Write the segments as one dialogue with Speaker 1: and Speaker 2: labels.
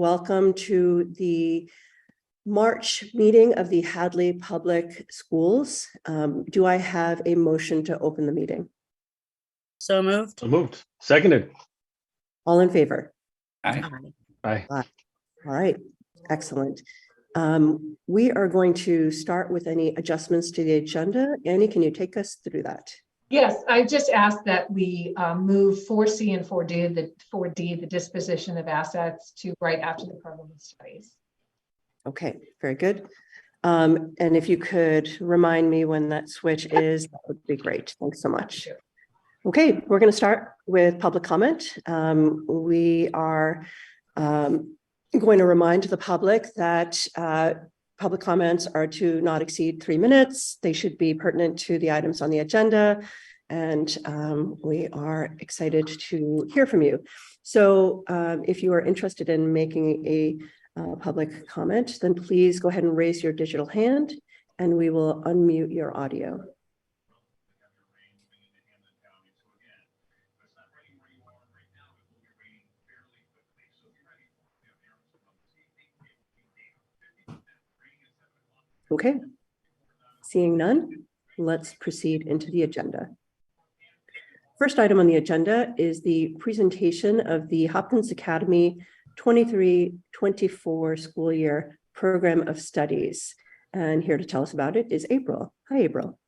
Speaker 1: welcome to the March meeting of the Hadley Public Schools. Do I have a motion to open the meeting?
Speaker 2: So moved.
Speaker 3: So moved. Seconded.
Speaker 1: All in favor?
Speaker 3: Aye. Aye.
Speaker 1: All right, excellent. We are going to start with any adjustments to the agenda. Annie, can you take us through that?
Speaker 4: Yes, I just asked that we move 4C and 4D, the disposition of assets, to right after the program of studies.
Speaker 1: Okay, very good. And if you could remind me when that switch is, that would be great. Thanks so much. Okay, we're going to start with public comment. We are going to remind the public that public comments are to not exceed 3 minutes. They should be pertinent to the items on the agenda. And we are excited to hear from you. So if you are interested in making a public comment, then please go ahead and raise your digital hand and we will unmute your audio. Okay, seeing none, let's proceed into the agenda. First item on the agenda is the presentation of the Hopkins Academy 23-24 school year program of studies. And here to tell us about it is April. Hi, April.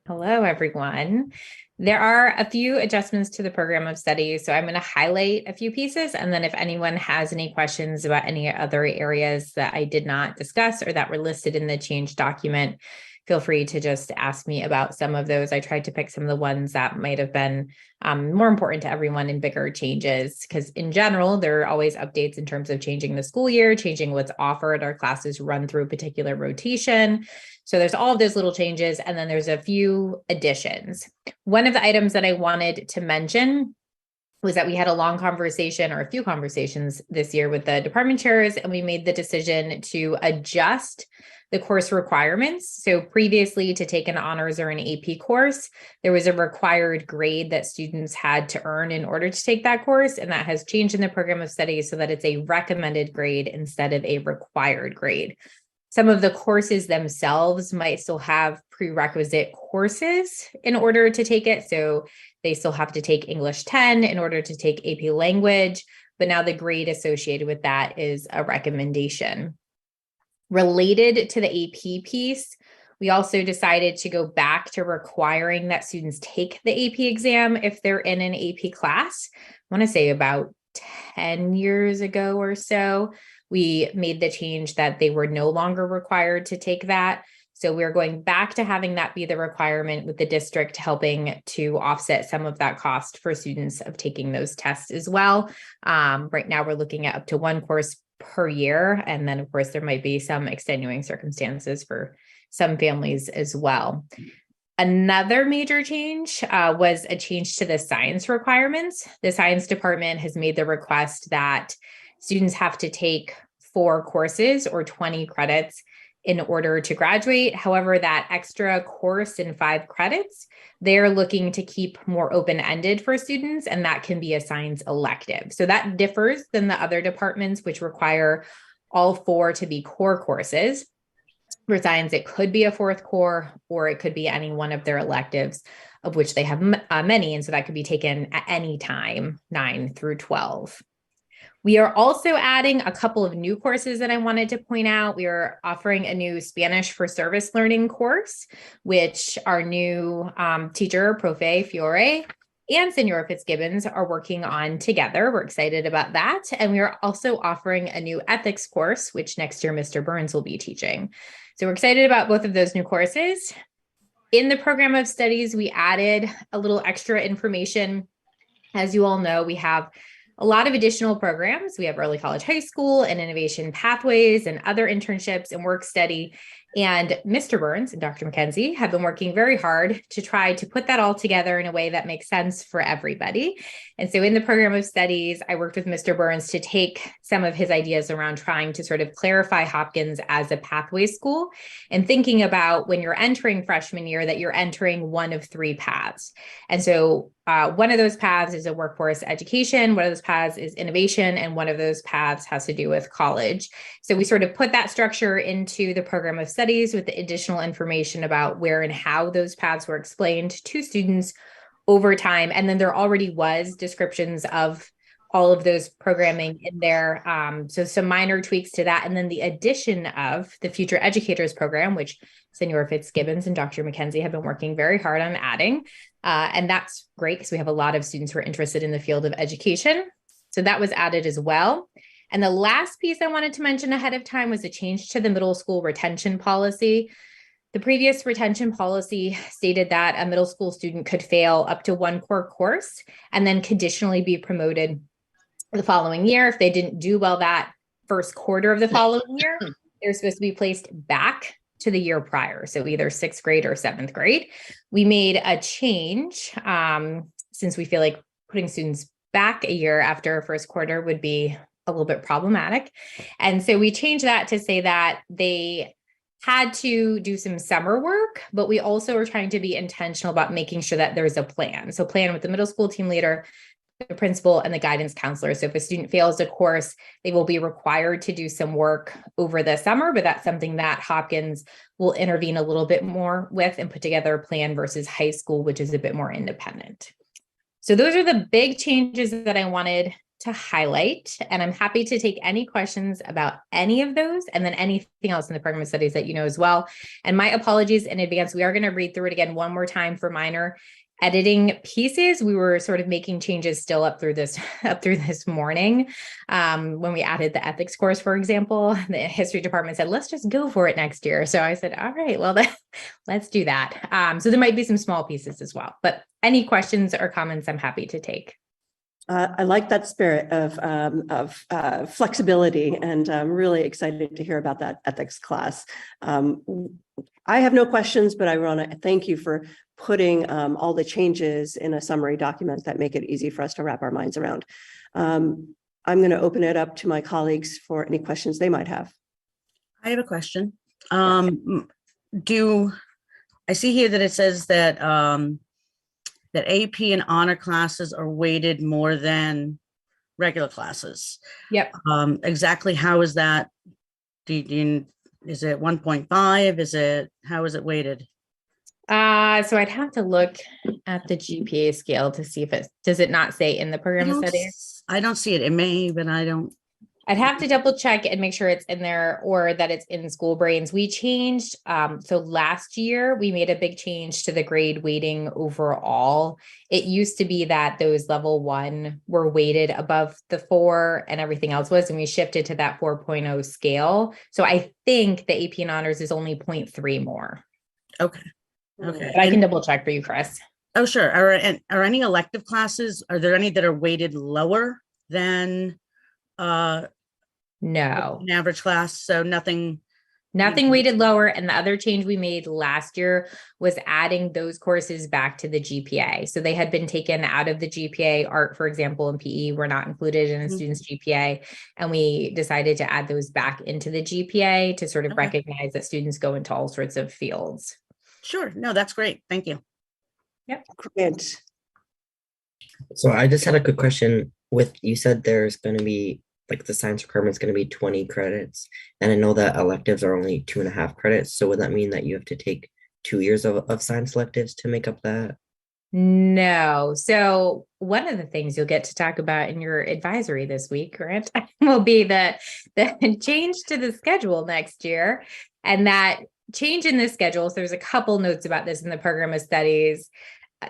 Speaker 5: Hello, everyone. There are a few adjustments to the program of studies, so I'm going to highlight a few pieces, and then if anyone has any questions about any other areas that I did not discuss or that were listed in the change document, feel free to just ask me about some of those. I tried to pick some of the ones that might have been more important to everyone in bigger changes, because in general, there are always updates in terms of changing the school year, changing what's offered. Our classes run through a particular rotation. So there's all of those little changes, and then there's a few additions. One of the items that I wanted to mention was that we had a long conversation, or a few conversations this year with the department chairs, and we made the decision to adjust the course requirements. So previously, to take an honors or an AP course, there was a required grade that students had to earn in order to take that course, and that has changed in the program of studies so that it's a recommended grade instead of a required grade. Some of the courses themselves might still have prerequisite courses in order to take it. So they still have to take English 10 in order to take AP language, but now the grade associated with that is a recommendation. Related to the AP piece, we also decided to go back to requiring that students take the AP exam if they're in an AP class. I want to say about 10 years ago or so, we made the change that they were no longer required to take that. So we're going back to having that be the requirement, with the district helping to offset some of that cost for students of taking those tests as well. Right now, we're looking at up to one course per year. And then, of course, there might be some extenuating circumstances for some families as well. Another major change was a change to the science requirements. The science department has made the request that students have to take 4 courses or 20 credits in order to graduate. However, that extra course in 5 credits, they're looking to keep more open-ended for students, and that can be a science elective. So that differs than the other departments, which require all 4 to be core courses. For science, it could be a 4th core, or it could be any one of their electives, of which they have many, and so that could be taken at any time, 9 through 12. We are also adding a couple of new courses that I wanted to point out. We are offering a new Spanish for Service Learning course, which our new teacher, Profe Fiore, and Senora Fitzgibbons are working on together. We're excited about that. And we are also offering a new ethics course, which next year Mr. Burns will be teaching. So we're excited about both of those new courses. In the program of studies, we added a little extra information. As you all know, we have a lot of additional programs. We have early college, high school, and innovation pathways, and other internships and work study. And Mr. Burns and Dr. McKenzie have been working very hard to try to put that all together in a way that makes sense for everybody. And so in the program of studies, I worked with Mr. Burns to take some of his ideas around trying to sort of clarify Hopkins as a pathway school, and thinking about when you're entering freshman year that you're entering one of 3 paths. And so one of those paths is a workforce education, one of those paths is innovation, and one of those paths has to do with college. So we sort of put that structure into the program of studies with the additional information about where and how those paths were explained to students over time. And then there already was descriptions of all of those programming in there. So some minor tweaks to that. And then the addition of the Future Educators Program, which Senor Fitzgibbons and Dr. McKenzie have been working very hard on adding. And that's great because we have a lot of students who are interested in the field of education. So that was added as well. And the last piece I wanted to mention ahead of time was a change to the middle school retention policy. The previous retention policy stated that a middle school student could fail up to one core course and then conditionally be promoted the following year. If they didn't do well that first quarter of the following year, they're supposed to be placed back to the year prior. So either 6th grade or 7th grade. We made a change since we feel like putting students back a year after a first quarter would be a little bit problematic. And so we changed that to say that they had to do some summer work, but we also are trying to be intentional about making sure that there's a plan. So plan with the middle school team leader, the principal, and the guidance counselor. So if a student fails a course, they will be required to do some work over the summer, but that's something that Hopkins will intervene a little bit more with and put together a plan versus high school, which is a bit more independent. So those are the big changes that I wanted to highlight, and I'm happy to take any questions about any of those and then anything else in the program of studies that you know as well. And my apologies in advance. We are going to read through it again one more time for minor editing pieces. We were sort of making changes still up through this morning. When we added the ethics course, for example, the history department said, let's just go for it next year. So I said, all right, well, let's do that. So there might be some small pieces as well, but any questions or comments I'm happy to take.
Speaker 1: I like that spirit of flexibility, and I'm really excited to hear about that ethics class. I have no questions, but I want to thank you for putting all the changes in a summary document that make it easy for us to wrap our minds around. I'm going to open it up to my colleagues for any questions they might have.
Speaker 2: I have a question. I see here that it says that that AP and honor classes are weighted more than regular classes.
Speaker 5: Yep.
Speaker 2: Exactly how is that? Is it 1.5? How is it weighted?
Speaker 5: So I'd have to look at the GPA scale to see if does it not say in the program of studies?
Speaker 2: I don't see it. It may, but I don't.
Speaker 5: I'd have to double check and make sure it's in there or that it's in School Brains. We changed. So last year we made a big change to the grade weighting overall. It used to be that those level 1 were weighted above the 4 and everything else was, and we shifted to that 4.0 scale. So I think the AP and honors is only 0.3 more.
Speaker 2: Okay. Okay.
Speaker 5: But I can double check for you, Chris.
Speaker 2: Oh, sure. Are any elective classes, are there any that are weighted lower than
Speaker 5: No.
Speaker 2: an average class? So nothing
Speaker 5: Weighted lower. And the other change we made last year was adding those courses back to the GPA. So they had been taken out of the GPA. Art, for example, and PE were not included in a student's GPA. And we decided to add those back into the GPA to sort of recognize that students go into all sorts of fields.
Speaker 2: Sure. No, that's great. Thank you.
Speaker 5: Yep.
Speaker 1: Great.
Speaker 6: So I just had a quick question. You said there's going to be like the science requirement is going to be 20 credits, and I know that electives are only 2.5 credits. So would that mean that you have to take 2 years of science electives to make up that?
Speaker 5: No. So one of the things you'll get to talk about in your advisory this week, Grant, will be the change to the schedule next year. And that change in this schedule, so there's a couple notes about this in the program of studies.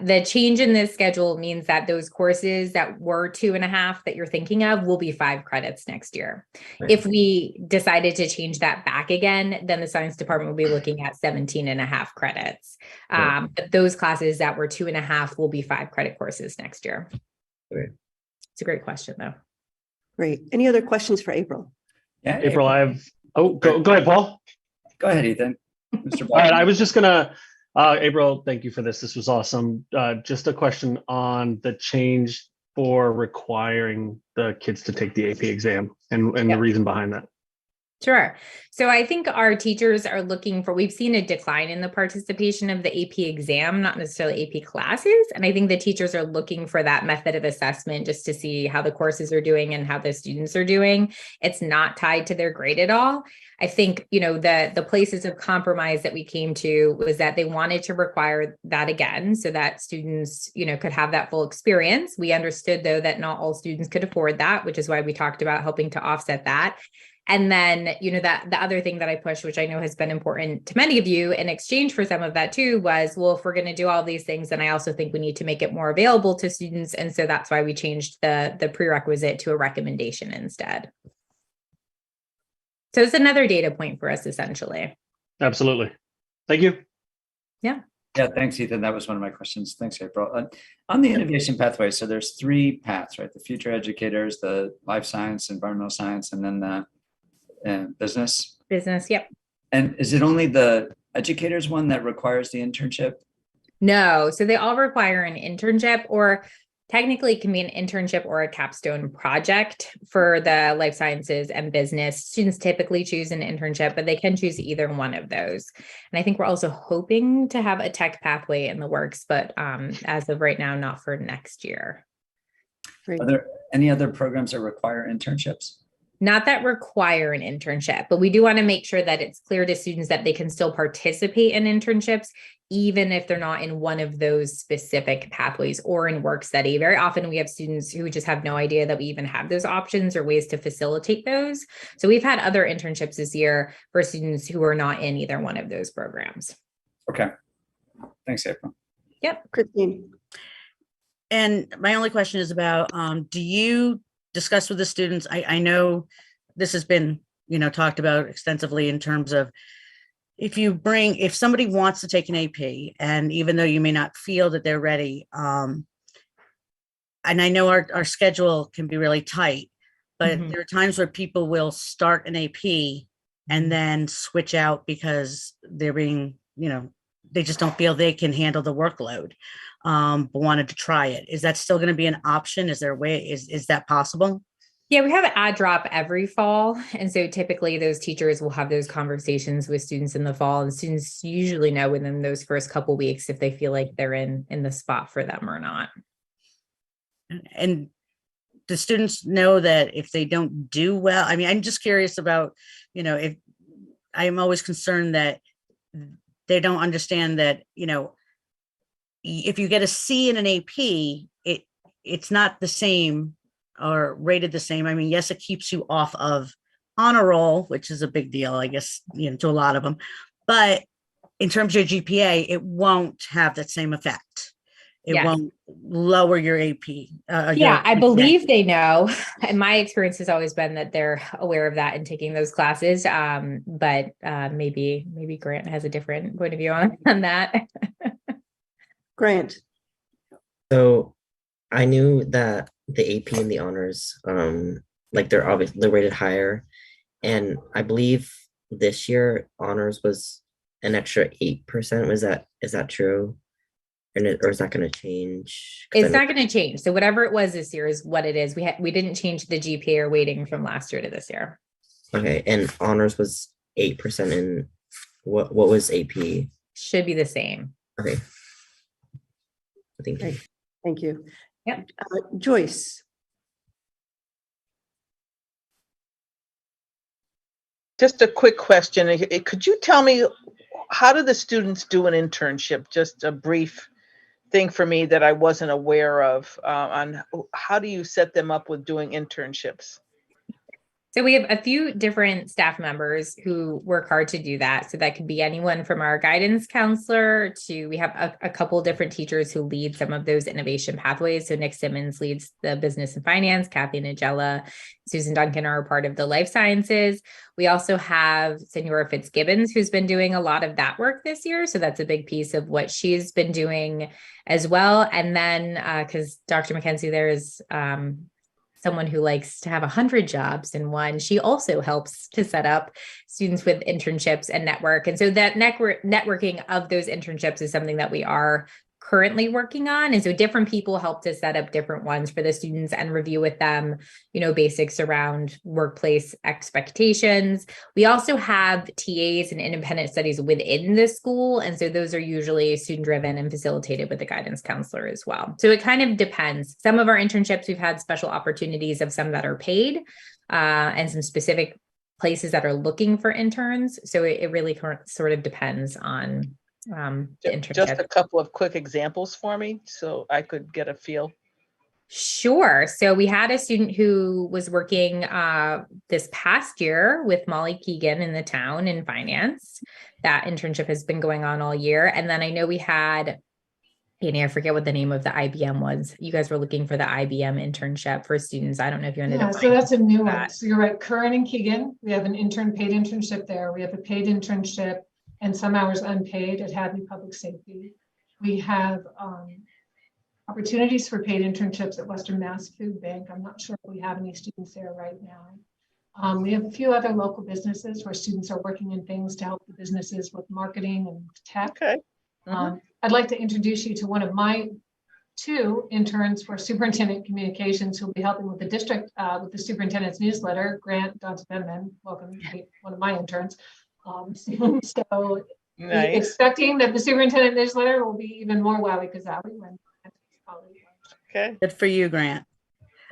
Speaker 5: The change in this schedule means that those courses that were 2.5 that you're thinking of will be 5 credits next year.
Speaker 6: Right.
Speaker 5: If we decided to change that back again, then the science department will be looking at 17.5 credits.
Speaker 6: Right.
Speaker 5: But those classes that were 2.5 will be 5 credit courses next year.
Speaker 6: Right.
Speaker 5: It's a great question, though.
Speaker 1: Great. Any other questions for April?
Speaker 3: Yeah, April, go ahead, Paul.
Speaker 7: Go ahead, Ethan. Mr.
Speaker 3: All right, I was just gonna, April, thank you for this. This was awesome. Just a question on the change for requiring the kids to take the AP exam and the reason behind that.
Speaker 5: Sure. So I think our teachers are looking for, we've seen a decline in the participation of the AP exam, not necessarily AP classes. And I think the teachers are looking for that method of assessment just to see how the courses are doing and how the students are doing. It's not tied to their grade at all. I think, the places of compromise that we came to was that they wanted to require that again so that students, could have that full experience. We understood, though, that not all students could afford that, which is why we talked about helping to offset that. And then, that the other thing that I pushed, which I know has been important to many of you in exchange for some of that too, was, well, if we're going to do all these things, then I also think we need to make it more available to students. And so that's why we changed the prerequisite to a recommendation instead. So it's another data point for us, essentially.
Speaker 3: Absolutely. Thank you.
Speaker 7: Yeah, thanks, Ethan. That was one of my questions. Thanks, April. On the innovation pathway, so there's 3 paths, right? The future educators, the life science, environmental science, and then the business.
Speaker 5: Business, yep.
Speaker 7: And is it only the educators one that requires the internship?
Speaker 5: No, so they all require an internship, or technically it can be an internship or a capstone project for the life sciences and business. Students typically choose an internship, but they can choose either one of those. And I think we're also hoping to have a tech pathway in the works, but as of right now, not for next year.
Speaker 1: Great.
Speaker 7: Are there any other programs that require internships?
Speaker 5: Not that require an internship, but we do want to make sure that it's clear to students that they can still participate in internships, even if they're not in one of those specific pathways or in work study. Very often we have students who just have no idea that we even have those options or ways to facilitate those. So we've had other internships this year for students who are not in either one of those programs.
Speaker 7: Okay. Thanks, April.
Speaker 5: Yep.
Speaker 1: Christine.
Speaker 2: And my only question is about, do you discuss with the students? I know this has been, talked about extensively in terms of if somebody wants to take an AP, and even though you may not feel that they're ready, and I know our schedule can be really tight, but there are times where people will start an AP and then switch out because they're being, they just don't feel they can handle the workload, but wanted to try it. Is that still going to be an option? Is there a way, is that possible?
Speaker 5: Yeah, we have an ad drop every fall. And so typically those teachers will have those conversations with students in the fall, and students usually know within those first couple weeks if they feel like they're in the spot for them or not.
Speaker 2: And the students know that if they don't do well, I mean, I'm just curious about, if I'm always concerned that they don't understand that, if you get a C in an AP, it's not the same or rated the same. I mean, yes, it keeps you off of honor roll, which is a big deal, I guess, to a lot of them. But in terms of your GPA, it won't have that same effect. It won't lower your AP.
Speaker 5: I believe they know. And my experience has always been that they're aware of that and taking those classes. But maybe Grant has a different point of view on that.
Speaker 1: Grant.
Speaker 6: So I knew that the AP and the honors, they're rated higher. And I believe this year honors was an extra 8%. Is that true? Or is that going to change?
Speaker 5: It's not going to change. So whatever it was this year is what it is. We didn't change the GPA or weighting from last year to this year.
Speaker 6: Okay. And honors was 8%. And what was AP?
Speaker 5: Should be the same.
Speaker 6: Okay. Thank you.
Speaker 1: Great. Thank you.
Speaker 5: Yep.
Speaker 1: Joyce.
Speaker 8: Just a quick question. Could you tell me, how do the students do an internship? Just a brief thing for me that I wasn't aware of on how do you set them up with doing internships?
Speaker 5: So we have a few different staff members who work hard to do that. So that could be anyone from our guidance counselor to, we have a couple different teachers who lead some of those innovation pathways. So Nick Simmons leads the business and finance, Kathy Nagella, Susan Duncan are a part of the life sciences. We also have Senora Fitzgibbons, who's been doing a lot of that work this year. So that's a big piece of what she's been doing as well. And then because Dr. McKenzie there is someone who likes to have 100 jobs in one. She also helps to set up students with internships and network. And so that networking of those internships is something that we are currently working on. And so different people help to set up different ones for the students and review with them, basics around workplace expectations. We also have TAs and independent studies within the school. And so those are usually student driven and facilitated with the guidance counselor as well. So it kind of depends. Some of our internships, we've had special opportunities of some that are paid and some specific places that are looking for interns. So it really sort of depends on the internship.
Speaker 8: Just a couple of quick examples for me so I could get a feel.
Speaker 5: Sure. So we had a student who was working this past year with Molly Keegan in the town in finance. That internship has been going on all year. And then I know we had, Annie, I forget what the name of the IBM was. You guys were looking for the IBM internship for students. I don't know if you ended
Speaker 4: Yeah,
Speaker 5: up.
Speaker 4: so that's a new one.
Speaker 5: that.
Speaker 4: So you're right, Curran and Keegan, we have an paid internship there. We have a paid internship and some hours unpaid at Hadley Public Safety. We have opportunities for paid internships at Western Mass Food Bank. I'm not sure if we have any students there right now. We have a few other local businesses where students are working in things to help the businesses with marketing and tech.
Speaker 8: Okay.
Speaker 4: I'd like to introduce you to one of my 2 interns for superintendent communications who will be helping with the district, with the superintendent's newsletter, Grant Dontabenman. Welcome to be one of my interns. So
Speaker 8: Nice.
Speaker 4: expecting that the superintendent newsletter will be even more wowy because Ali went.
Speaker 8: Okay.
Speaker 2: Good for you, Grant.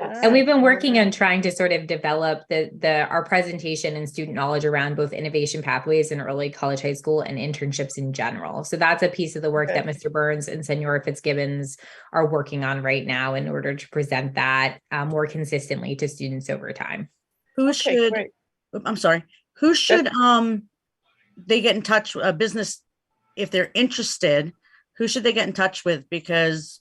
Speaker 5: And we've been working on trying to sort of develop our presentation and student knowledge around both innovation pathways in early college, high school, and internships in general. So that's a piece of the work that Mr. Burns and Senora Fitzgibbons are working on right now in order to present that more consistently to students over time.
Speaker 2: Who should,
Speaker 8: great.
Speaker 2: I'm sorry, who should they get in touch, a business, if they're interested, who should they get in touch with? Because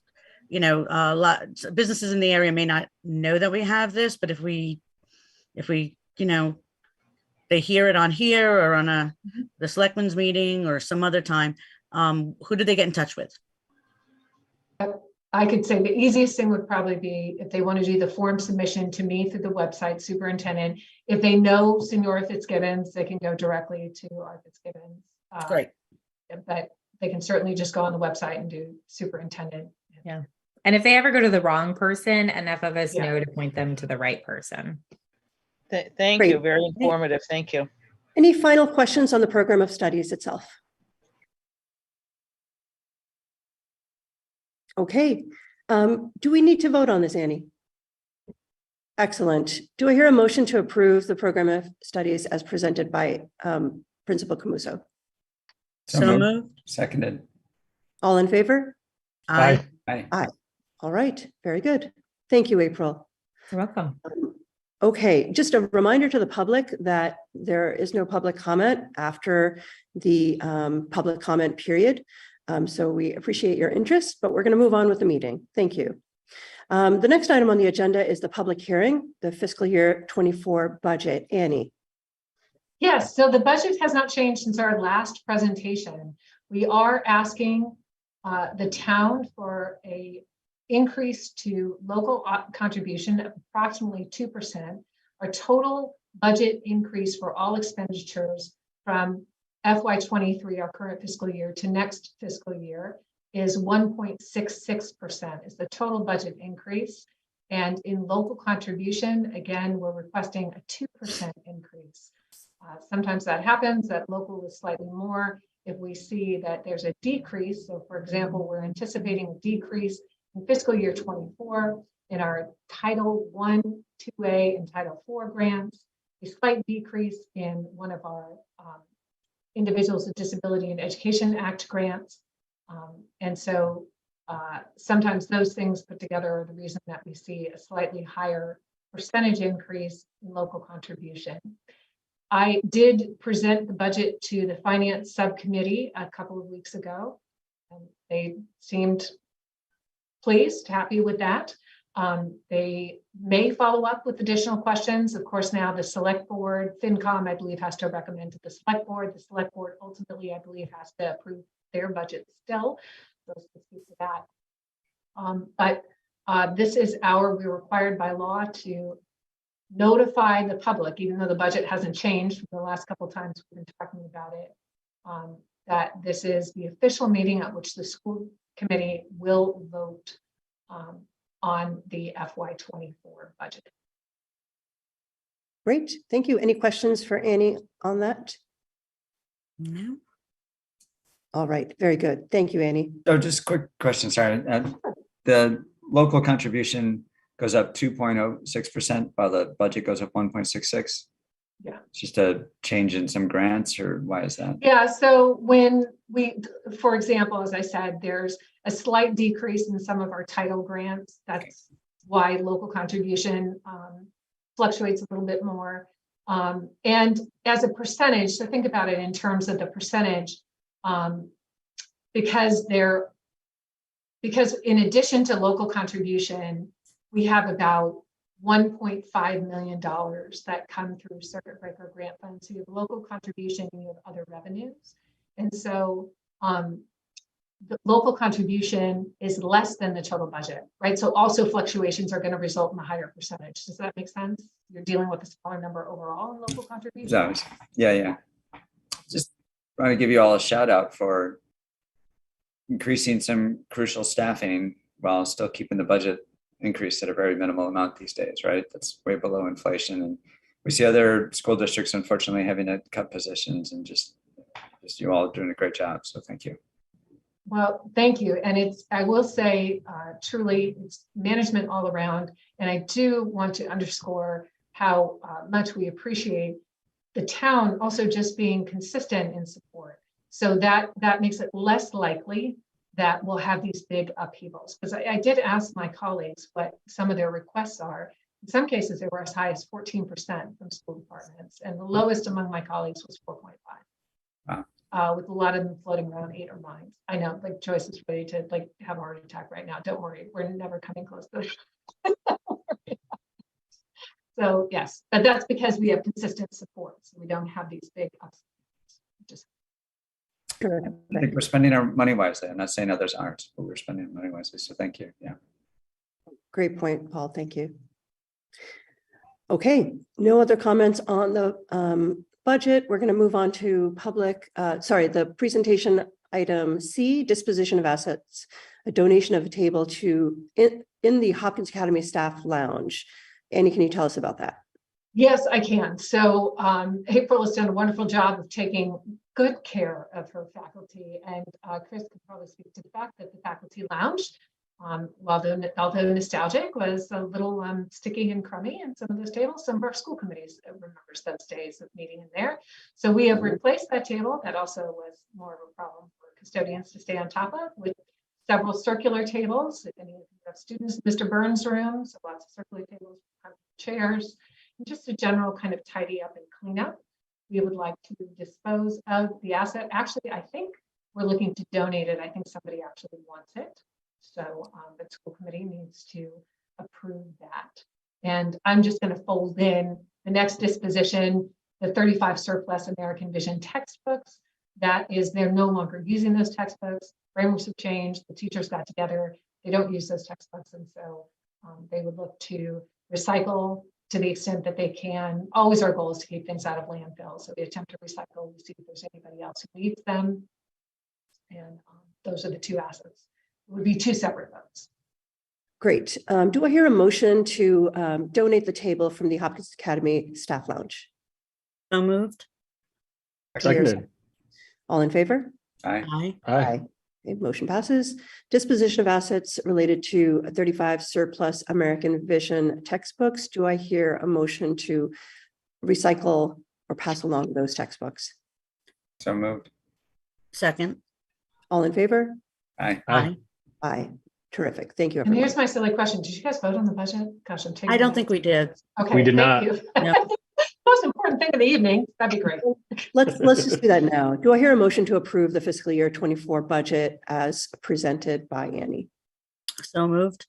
Speaker 2: a lot businesses in the area may not know that we have this, but if we, they hear it on here or on the selectmen's meeting or some other time, who do they get in touch with?
Speaker 4: I could say the easiest thing would probably be if they want to do the form submission to me through the website, superintendent. If they know Senora Fitzgibbons, they can go directly to our Fitzgibbons.
Speaker 2: Great.
Speaker 4: But they can certainly just go on the website and do superintendent.
Speaker 5: Yeah. And if they ever go to the wrong person, enough of us know to point them to the right person.
Speaker 8: Thank
Speaker 1: Great.
Speaker 8: you. Very informative. Thank you.
Speaker 1: Any final questions on the program of studies itself? Okay. Do we need to vote on this, Annie? Excellent. Do I hear a motion to approve the program of studies as presented by Principal Camuso?
Speaker 2: So moved.
Speaker 7: Seconded.
Speaker 1: All in favor?
Speaker 2: Aye.
Speaker 7: Aye.
Speaker 1: All right, very good. Thank you, April.
Speaker 5: You're welcome.
Speaker 1: Okay, just a reminder to the public that there is no public comment after the public comment period. So we appreciate your interest, but we're going to move on with the meeting. Thank you. The next item on the agenda is the public hearing, the fiscal year 24 budget. Annie.
Speaker 4: Yes, so the budget has not changed since our last presentation. We are asking the town for a increase to local contribution of approximately 2%. Our total budget increase for all expenditures from FY23, our current fiscal year, to next fiscal year is 1.66% is the total budget increase. And in local contribution, again, we're requesting a 2% increase. Sometimes that happens, that local is slightly more. If we see that there's a decrease, so for example, we're anticipating a decrease in fiscal year 24 in our Title I, 2A, and Title IV grants, a slight decrease in one of our Individuals with Disability and Education Act grants. And so sometimes those things put together are the reason that we see a slightly higher percentage increase in local contribution. I did present the budget to the Finance Subcommittee a couple of weeks ago, and they seemed pleased, happy with that. They may follow up with additional questions. Of course, now the Select Board, FinCom, I believe, has to recommend to the Select Board. The Select Board ultimately, I believe, has to approve their budget still. So we'll speak to that. But this is we're required by law to notify the public, even though the budget hasn't changed from the last couple of times we've been talking about it, that this is the official meeting at which the school committee will vote on the FY24 budget.
Speaker 1: Great, thank you. Any questions for Annie on that?
Speaker 2: No.
Speaker 1: All right, very good. Thank you, Annie.
Speaker 7: Oh, just a quick question, sorry. The local contribution goes up 2.06%, while the budget goes up 1.66.
Speaker 4: Yeah.
Speaker 7: It's just a change in some grants, or why is that?
Speaker 4: Yeah, so when for example, as I said, there's a slight decrease in some of our title grants. That's why local contribution fluctuates a little bit more. And as a percentage, so think about it in terms of the percentage, because in addition to local contribution, we have about $1.5 million that come through circuit breaker grant funds. So you have local contribution and you have other revenues. And so the local contribution is less than the total budget, right? So also fluctuations are going to result in a higher percentage. Does that make sense? You're dealing with a smaller number overall in local contribution.
Speaker 7: Yeah. Just want to give you all a shout out for increasing some crucial staffing while still keeping the budget increase at a very minimal amount these days, right? That's way below inflation. And we see other school districts, unfortunately, having to cut positions, and just you all doing a great job. So thank you.
Speaker 4: Well, thank you. And I will say, truly, it's management all around. And I do want to underscore how much we appreciate the town also just being consistent in support. So that makes it less likely that we'll have these big upheavals. Because I did ask my colleagues what some of their requests are. In some cases, they were as high as 14% from school departments. And the lowest among my colleagues was 4.5.
Speaker 7: Wow.
Speaker 4: With a lot of them floating around 8 or 9. I know, like Joyce is ready to have a heart attack right now. Don't worry, we're never coming close to it. So yes, but that's because we have consistent support. So we don't have these big ups. Just
Speaker 7: I think we're spending our money wisely. I'm not saying others aren't, but we're spending money wisely. So thank you. Yeah.
Speaker 1: Great point, Paul. Thank you. Okay, no other comments on the budget. We're going to move on to the presentation item C, disposition of assets, a donation of a table in the Hopkins Academy Staff Lounge. Annie, can you tell us about that?
Speaker 4: yes, I can. So April has done a wonderful job of taking good care of her faculty, and Chris could probably speak to the fact that the faculty lounge, although nostalgic, was a little sticky and crummy in some of those tables. Some of our school committees remembers those days of meeting in there. So we have replaced that table. That also was more of a problem for custodians to stay on top of, with several circular tables. If any of you have students in Mr. Burns' room, so lots of circular tables, chairs, and just a general kind of tidy up and clean up. We would like to dispose of the asset. Actually, I think we're looking to donate it. I think somebody actually wants it. So the school committee needs to approve that. And I'm just going to fold in the next disposition, the 35 surplus American Vision textbooks. That is, they're no longer using those textbooks. Frameworks have changed. The teachers got together. They don't use those textbooks. And so they would look to recycle to the extent that they can. Always our goal is to keep things out of landfill. So we attempt to recycle. We see if there's anybody else who needs them. And those are the two assets. It would be two separate votes.
Speaker 1: Great. Do I hear a motion to donate the table from the Hopkins Academy Staff Lounge?
Speaker 2: So moved.
Speaker 3: Seconded.
Speaker 1: All in favor?
Speaker 7: Aye.
Speaker 2: Aye.
Speaker 3: Aye.
Speaker 1: Okay, motion passes. Disposition of assets related to 35 surplus American Vision textbooks. Do I hear a motion to recycle or pass along those textbooks?
Speaker 7: So moved.
Speaker 2: Second.
Speaker 1: All in favor?
Speaker 7: Aye.
Speaker 2: Aye.
Speaker 1: Aye. Terrific. Thank you,
Speaker 4: And
Speaker 1: everyone.
Speaker 4: here's my silly question. Did you guys vote on the budget? Gosh, I'm taking.
Speaker 2: I don't think we did.
Speaker 4: Okay.
Speaker 3: We did
Speaker 4: thank
Speaker 3: not.
Speaker 4: you.
Speaker 2: No.
Speaker 4: Most important thing of the evening. That'd be great.
Speaker 1: Let's just do that now. Do I hear a motion to approve the fiscal year 24 budget as presented by Annie?
Speaker 2: So moved.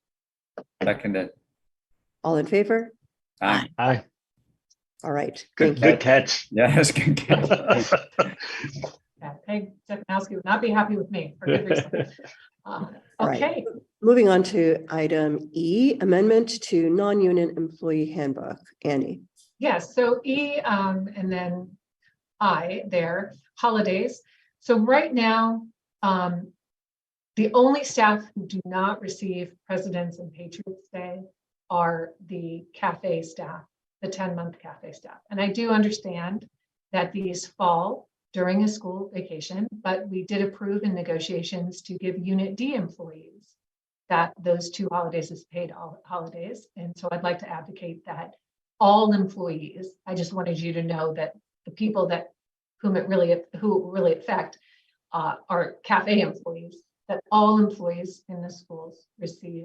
Speaker 7: Seconded.
Speaker 1: All in favor?
Speaker 7: Aye.
Speaker 3: Aye.
Speaker 1: All right.
Speaker 3: Good,
Speaker 1: Thank you.
Speaker 3: good catch.
Speaker 7: Yeah, that's good.
Speaker 4: Yeah, Peg Zekanowski would not be happy with me for good reason.
Speaker 1: right.
Speaker 4: Okay.
Speaker 1: Moving on to item E, amendment to non-union employee handbook. Annie.
Speaker 4: Yes, so E and then I there, holidays. So right now, the The only staff who do not receive President's and Patriots Day are the cafe staff, the 10-month cafe staff. And I do understand that these fall during a school vacation, but we did approve in negotiations to give Unit D employees that those 2 holidays as paid holidays. And so I'd like to advocate that all employees, I just wanted you to know that the people that who really affect are cafe employees, that all employees in the schools receive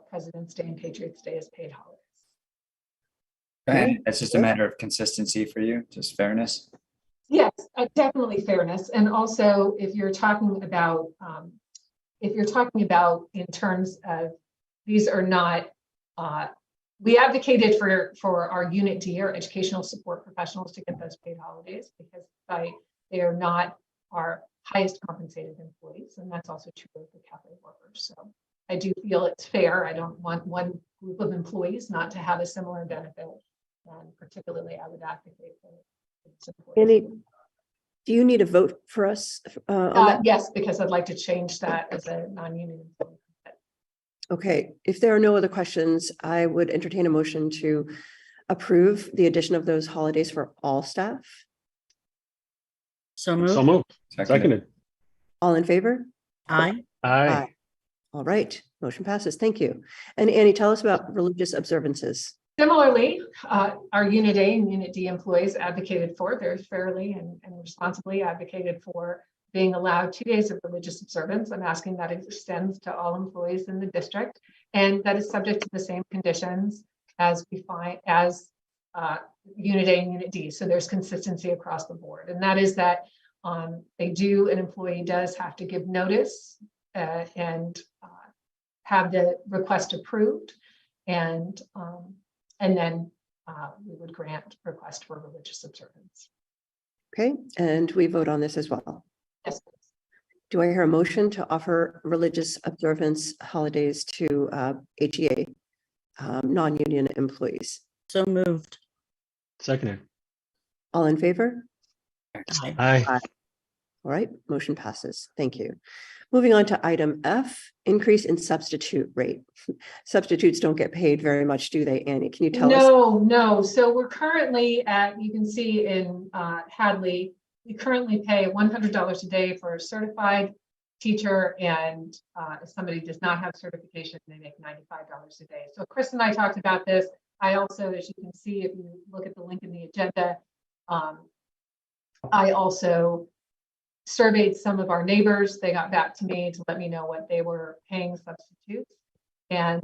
Speaker 4: President's Day and Patriots Day as paid holidays.
Speaker 7: And it's just a matter of consistency for you, just fairness.
Speaker 4: Yes, definitely fairness. And also if you're talking about in terms of, these are not, we advocated for our Unit D, our educational support professionals, to get those paid holidays because they are not our highest compensated employees. And that's also true of the cafe workers. So I do feel it's fair. I don't want one group of employees not to have a similar benefit. And particularly, I would advocate for its employees.
Speaker 1: Annie, do you need a vote for us on that?
Speaker 4: Yes, because I'd like to change that as a non-union employee.
Speaker 1: Okay, if there are no other questions, I would entertain a motion to approve the addition of those holidays for all staff.
Speaker 2: So moved.
Speaker 3: So moved.
Speaker 7: Seconded.
Speaker 3: Seconded.
Speaker 1: All in favor?
Speaker 2: Aye.
Speaker 3: Aye.
Speaker 1: All right, motion passes. Thank you. And Annie, tell us about religious observances.
Speaker 4: Similarly, our Unit A and Unit D employees advocated for, very fairly and responsibly advocated for being allowed 2 days of religious observance. I'm asking that it extends to all employees in the district, and that is subject to the same conditions as we find as Unit A and Unit D. So there's consistency across the board, and that is that an employee does have to give notice and have the request approved, and then we would grant request for religious observance.
Speaker 1: Okay, and we vote on this as well.
Speaker 4: Yes.
Speaker 1: Do I hear a motion to offer religious observance holidays to HEA non-union employees?
Speaker 2: So moved.
Speaker 3: Seconded.
Speaker 1: All in favor?
Speaker 2: Aye.
Speaker 3: Aye.
Speaker 1: All right, motion passes. Thank you. Moving on to item F, increase in substitute rate. Substitutes don't get paid very much, do they, Annie? Can you tell us?
Speaker 4: No. So we're currently at, you can see in Hadley, we currently pay $100 a day for a certified teacher, and if somebody does not have certification, they make $95 a day. So Chris and I talked about this. I also, as you can see, if you look at the link in the agenda, I also surveyed some of our neighbors. They got back to me to let me know what they were paying substitutes. And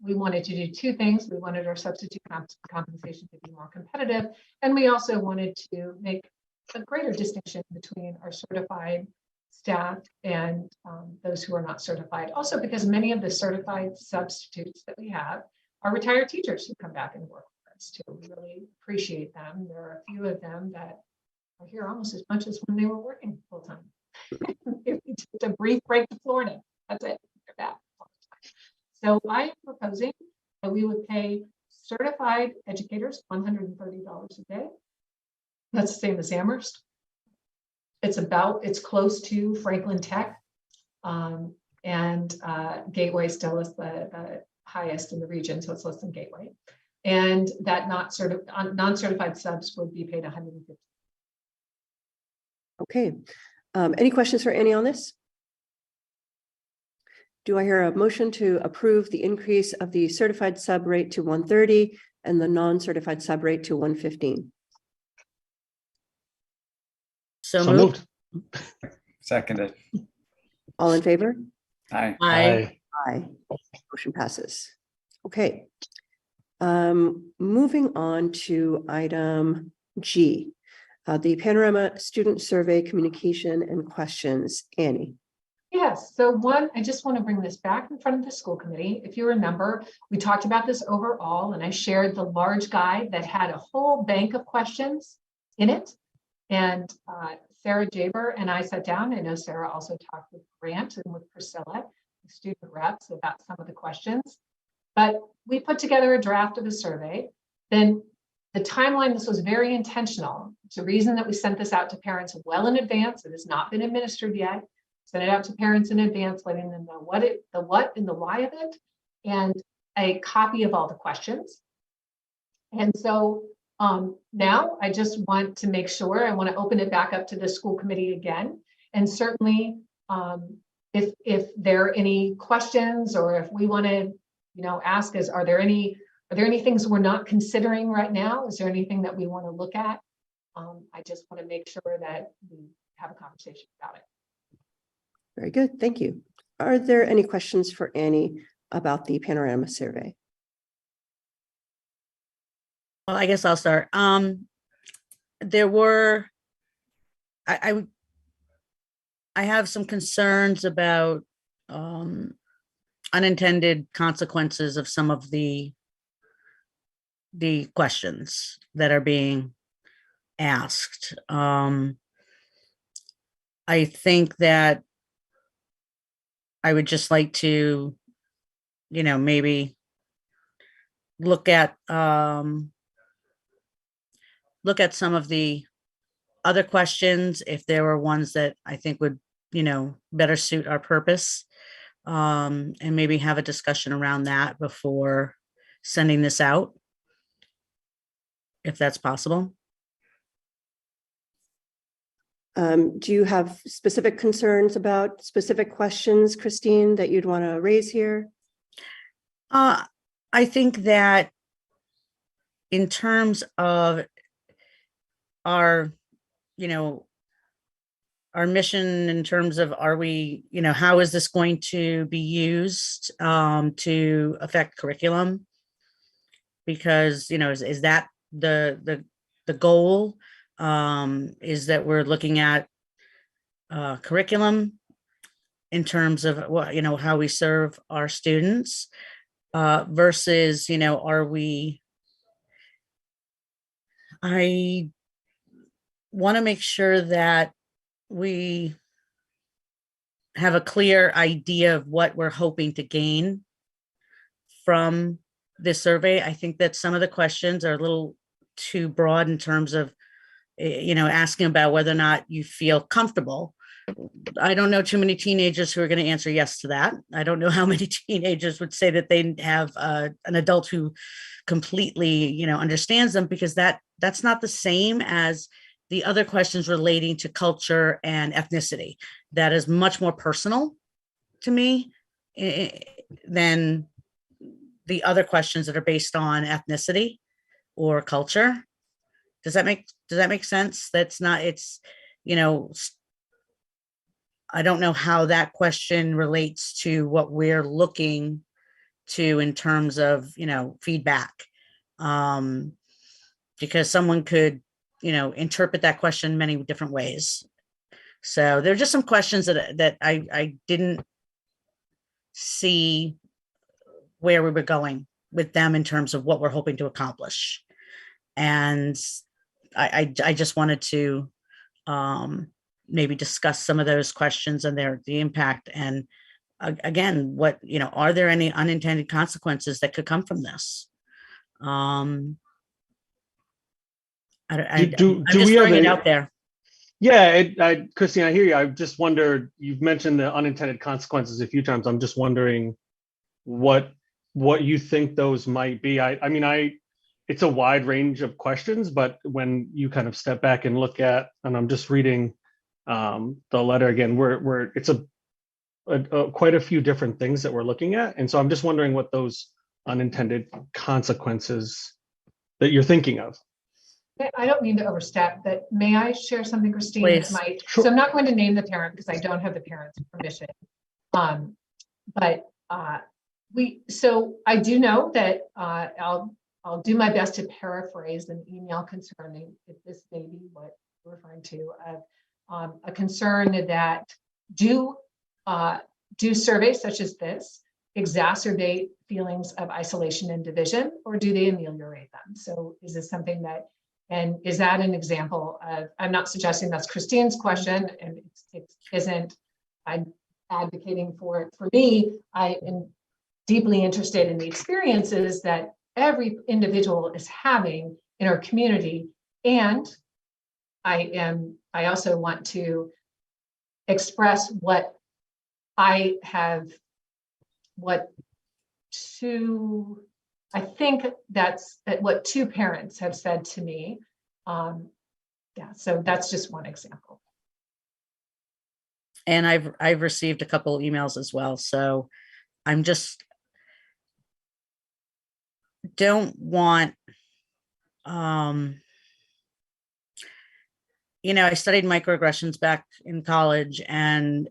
Speaker 4: we wanted to do 2 things. We wanted our substitute compensation to be more competitive. And we also wanted to make a greater distinction between our certified staff and those who are not certified. Also, because many of the certified substitutes that we have are retired teachers who come back and work for us too. We really appreciate them. There are a few of them that are here almost as much as when they were working full time. It's a brief break to Florida. That's it. They're back. So I am proposing that we would pay certified educators $130 a day. That's the same as Amherst. It's close to Franklin Tech. And Gateway still is the highest in the region, so it's less than Gateway. And that non-certified subs would be paid $150.
Speaker 1: Okay. Any questions for Annie on this? Do I hear a motion to approve the increase of the certified sub rate to 130 and the non-certified sub rate to 115?
Speaker 2: So
Speaker 3: So
Speaker 2: moved.
Speaker 3: moved.
Speaker 7: Seconded.
Speaker 1: All in favor?
Speaker 7: Aye.
Speaker 2: Aye.
Speaker 1: Aye. Motion passes. Okay. Moving on to item G, the Panorama Student Survey Communication and Questions. Annie.
Speaker 4: Yes, so I just want to bring this back in front of the school committee. If you remember, we talked about this overall, and I shared the large guide that had a whole bank of questions in it. And Sarah Jaber and I sat down. I know Sarah also talked with Grant and with Priscilla, the student reps, about some of the questions. But we put together a draft of a survey. Then the timeline, this was very intentional. It's the reason that we sent this out to parents well in advance. It has not been administered yet, send it out to parents in advance, letting them know the what and the why of it, and a copy of all the questions. And so now I just want to make sure, I want to open it back up to the school committee again. And certainly if there are any questions, or if we want to, ask is, are there any things we're not considering right now? Is there anything that we want to look at? I just want to make sure that we have a conversation about it.
Speaker 1: Very good. Thank you. Are there any questions for Annie about the panorama survey?
Speaker 2: Well, I guess I'll start. There were, I have some concerns about unintended consequences of some of the questions that are being asked. I think that I would just like to, maybe look at some of the other questions, if there were ones that I think would, better suit our purpose, and maybe have a discussion around that before sending this out, if that's possible.
Speaker 1: Do you have specific concerns about specific questions, Christine, that you'd want to raise here?
Speaker 2: I think that in terms of our, our mission, in terms of, are we, how is this going to be used to affect curriculum? Because, is that the goal? Is that we're looking at curriculum in terms of what, how we serve our students versus, are we, I want to make sure that we have a clear idea of what we're hoping to gain from this survey. I think that some of the questions are a little too broad in terms of, asking about whether or not you feel comfortable. I don't know too many teenagers who are going to answer yes to that. I don't know how many teenagers would say that they have an adult who completely, understands them, because that's not the same as the other questions relating to culture and ethnicity. That is much more personal to me than the other questions that are based on ethnicity or culture. Does that make sense? That's not, it's, I don't know how that question relates to what we're looking to in terms of, feedback. Because someone could, interpret that question many different ways. So there are just some questions that I didn't see where we were going with them in terms of what we're hoping to accomplish. And I just wanted to maybe discuss some of those questions and the impact. And again, what, are there any unintended consequences that could come from this? I'm just throwing it out there.
Speaker 3: Yeah, Christine, I hear you. I just wondered, you've mentioned the unintended consequences a few times. I'm just wondering what you think those might be. It's a wide range of questions, but when you kind of step back and look at, and I'm just reading the letter again, where it's quite a few different things that we're looking at. And so I'm just wondering what those unintended consequences that you're thinking of.
Speaker 4: I don't mean to overstep, but may I share something, Christine?
Speaker 2: Please.
Speaker 4: So I'm not going to name the parent because I don't have the parent's permission. So I do know that I'll do my best to paraphrase an email concerning, if this may be what you're referring to, a concern that do surveys such as this exacerbate feelings of isolation and division, or do they ameliorate them? So is this something that, and is that an example of, I'm not suggesting that's Christine's question, and it isn't, I'm advocating for it. For me, I am deeply interested in the experiences that every individual is having in our community. And I also want to express what I have I think that's what two parents have said to me. Yeah, so that's just one example.
Speaker 2: And I've received a couple emails as well. So I'm just don't want, I studied microaggressions back in college, and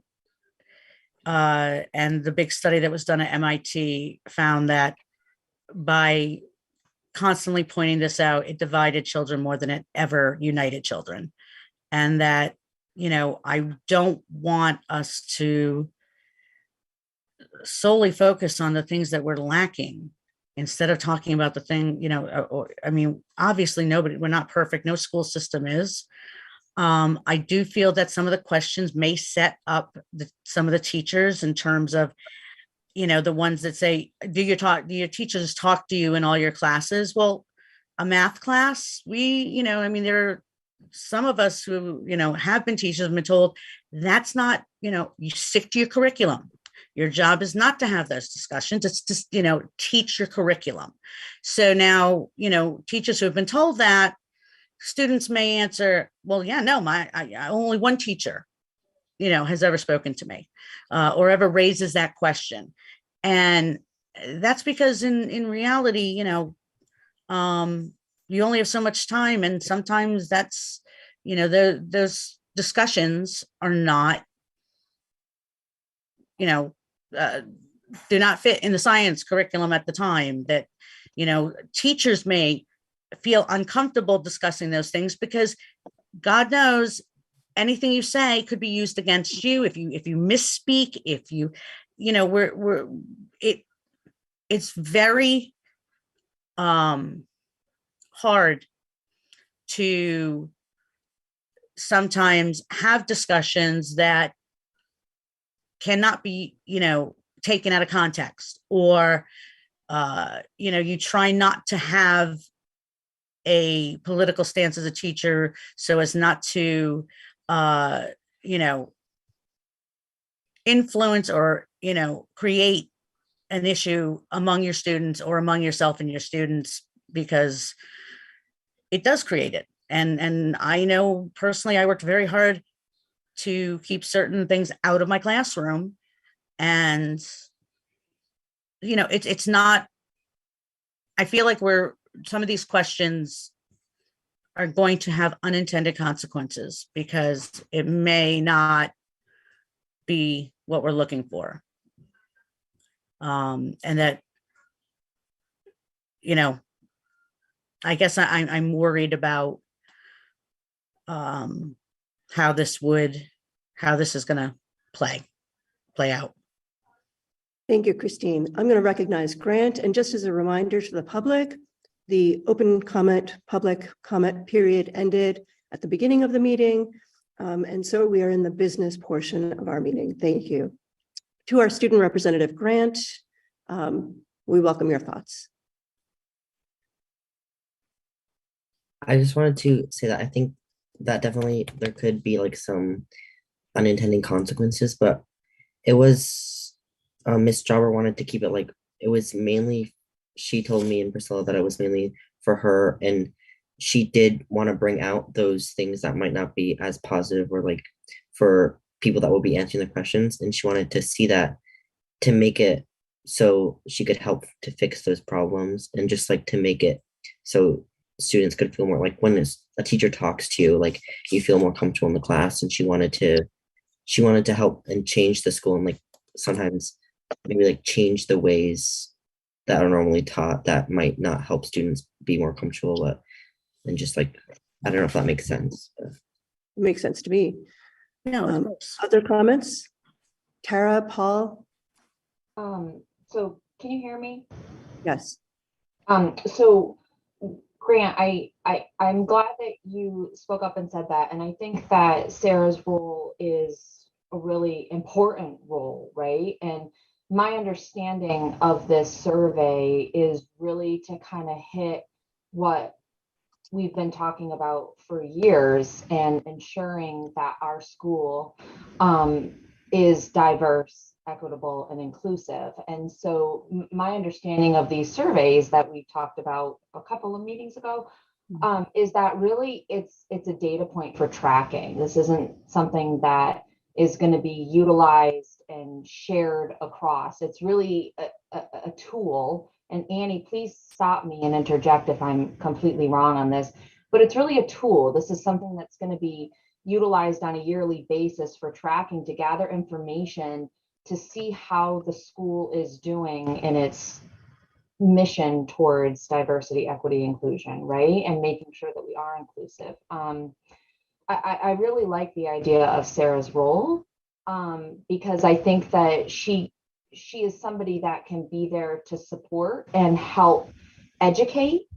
Speaker 2: the big study that was done at MIT found that by constantly pointing this out, it divided children more than it ever united children. And that, I don't want us to solely focus on the things that we're lacking instead of talking about the thing, obviously we're not perfect. No school system is. I do feel that some of the questions may set up some of the teachers in terms of, the ones that say, do your teachers talk to you in all your classes? Well, a math class, there are some of us who, have been teachers have been told that's not, you stick to your curriculum. Your job is not to have those discussions. It's just, teach your curriculum. So now, teachers who have been told that, students may answer, well, yeah, no, I only one teacher, has ever spoken to me or ever raises that question. And that's because in reality, you only have so much time. And sometimes that's, those discussions are not, do not fit in the science curriculum at the time. That, teachers may feel uncomfortable discussing those things because God knows anything you say could be used against you if you misspeak, if you, it's very hard to sometimes have discussions that cannot be, taken out of context, or, you try not to have a political stance as a teacher so as not to, influence or, create an issue among your students or among yourself and your students, because it does create it. And I know personally, I worked very hard to keep certain things out of my classroom. And, it's not, I feel like some of these questions are going to have unintended consequences because it may not be what we're looking for. And that, I guess I'm worried about how this is going to play out.
Speaker 1: Thank you, Christine. I'm going to recognize Grant. And just as a reminder to the public, the public comment period ended at the beginning of the meeting. And so we are in the business portion of our meeting. Thank you. To our student representative, Grant, we welcome your thoughts.
Speaker 6: I just wanted to say that I think that definitely there could be like some unintended consequences, but it was Miss Jobber wanted to keep it like it was mainly, she told me and Priscilla that it was mainly for her, and she did want to bring out those things that might not be as positive or like for people that will be answering the questions, and she wanted to see that to make it so she could help to fix those problems, and just like to make it so students could feel more like when a teacher talks to you, like you feel more comfortable in the class. And she wanted to help and change the school, and like sometimes maybe like change the ways that are normally taught that might not help students be more comfortable, but and just like, I don't know if that makes sense.
Speaker 1: It makes sense to me.
Speaker 2: Yeah.
Speaker 1: Other comments? Tara, Paul?
Speaker 9: So can you hear me?
Speaker 1: Yes.
Speaker 9: So Grant, I'm glad that you spoke up and said that. And I think that Sarah's role is a really important role, right? And my understanding of this survey is really to kind of hit what we've been talking about for years, and ensuring that our school is diverse, equitable, and inclusive. And so my understanding of these surveys that we talked about a couple of meetings ago is that really it's a data point for tracking. This isn't something that is going to be utilized and shared across. It's really a tool. And Annie, please stop me and interject if I'm completely wrong on this, but it's really a tool. This is something that's going to be utilized on a yearly basis for tracking, to gather information to see how the school is doing in its mission towards diversity, equity, inclusion, right? And making sure that we are inclusive. I really like the idea of Sarah's role, because I think that she is somebody that can be there to support and help educate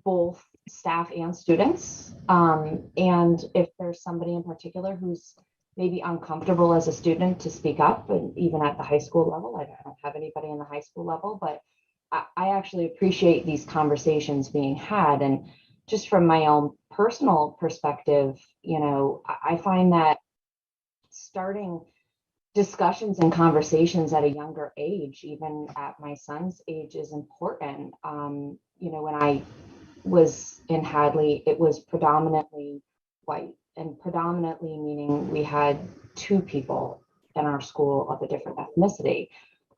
Speaker 9: both staff and students. And if there's somebody in particular who's maybe uncomfortable as a student to speak up, and even at the high school level, I don't have anybody in the high school level, but I actually appreciate these conversations being had. And just from my own personal perspective, you know, I find that starting discussions and conversations at a younger age, even at my son's age, is important. You know, when I was in Hadley, it was predominantly white, and predominantly meaning we had 2 people in our school of a different ethnicity.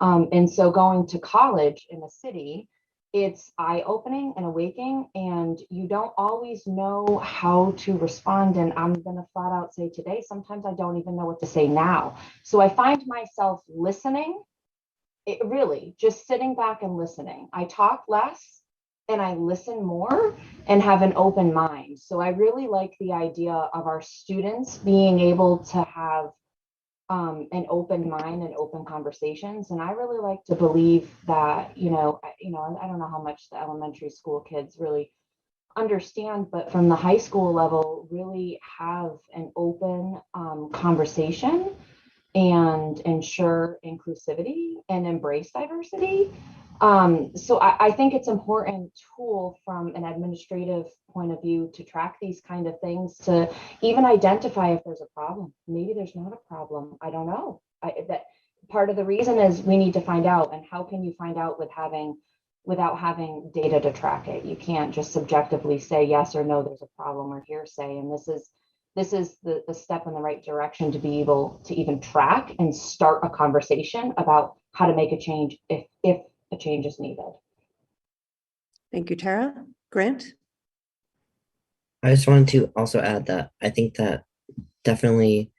Speaker 9: And so going to college in a city, it's eye-opening and awakening, and you don't always know how to respond. And I'm going to flat out say today, sometimes I don't even know what to say now. So I find myself listening, it really just sitting back and listening. I talk less and I listen more and have an open mind. So I really like the idea of our students being able to have an open mind and open conversations. And I really like to believe that, you know, I don't know how much the elementary school kids really understand, but from the high school level, really have an open conversation and ensure inclusivity and embrace diversity. So I think it's an important tool from an administrative point of view to track these kind of things, to even identify if there's a problem. Maybe there's not a problem. I don't know. That part of the reason is we need to find out. And how can you find out without having data to track it? You can't just subjectively say yes or no, there's a problem, or hearsay. And this is the step in the right direction to be able to even track and start a conversation about how to make a change if a change is needed.
Speaker 1: Thank you, Tara. Grant?
Speaker 6: I just wanted to also add that I think that definitely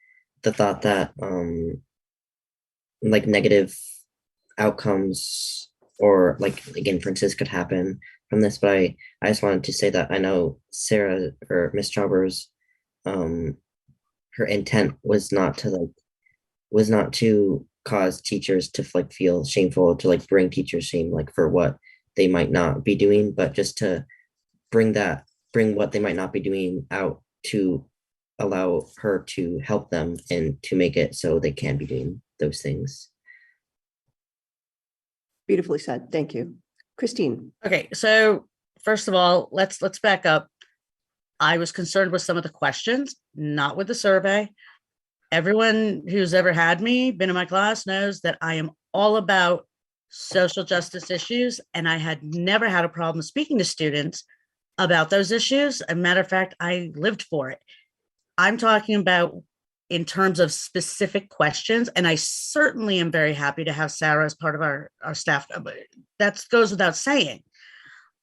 Speaker 6: the thought that like negative outcomes or like inferences could happen from this, but I just wanted to say that I know Sarah or Miss Chauber's her intent was not to cause teachers to like feel shameful, to like bring teachers shame like for what they might not be doing, but just to bring what they might not be doing out to allow her to help them and to make it so they can be doing those things.
Speaker 1: Beautifully said. Thank you. Christine?
Speaker 2: Okay, so first of all, let's back up. I was concerned with some of the questions, not with the survey. Everyone who's ever had me, been in my class, knows that I am all about social justice issues, and I had never had a problem speaking to students about those issues. As a matter of fact, I lived for it. I'm talking about in terms of specific questions, and I certainly am very happy to have Sarah as part of our staff. That goes without saying.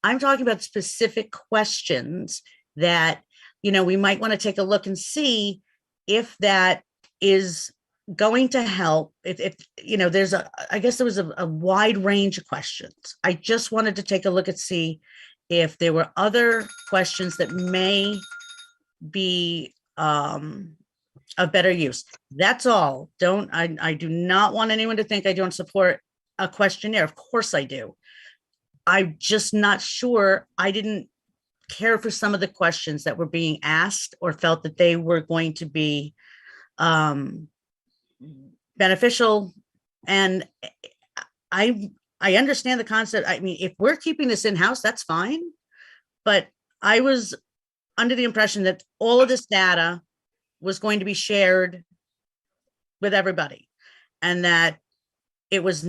Speaker 2: I'm talking about specific questions that, you know, we might want to take a look and see if that is going to help. If you know, I guess there was a wide range of questions. I just wanted to take a look and see if there were other questions that may be of better use. That's all. I do not want anyone to think I don't support a questionnaire. Of course I do. I'm just not sure. I didn't care for some of the questions that were being asked or felt that they were going to be beneficial. And I understand the concept. I mean, if we're keeping this in-house, that's fine. But I was under the impression that all of this data was going to be shared with everybody, and that it was,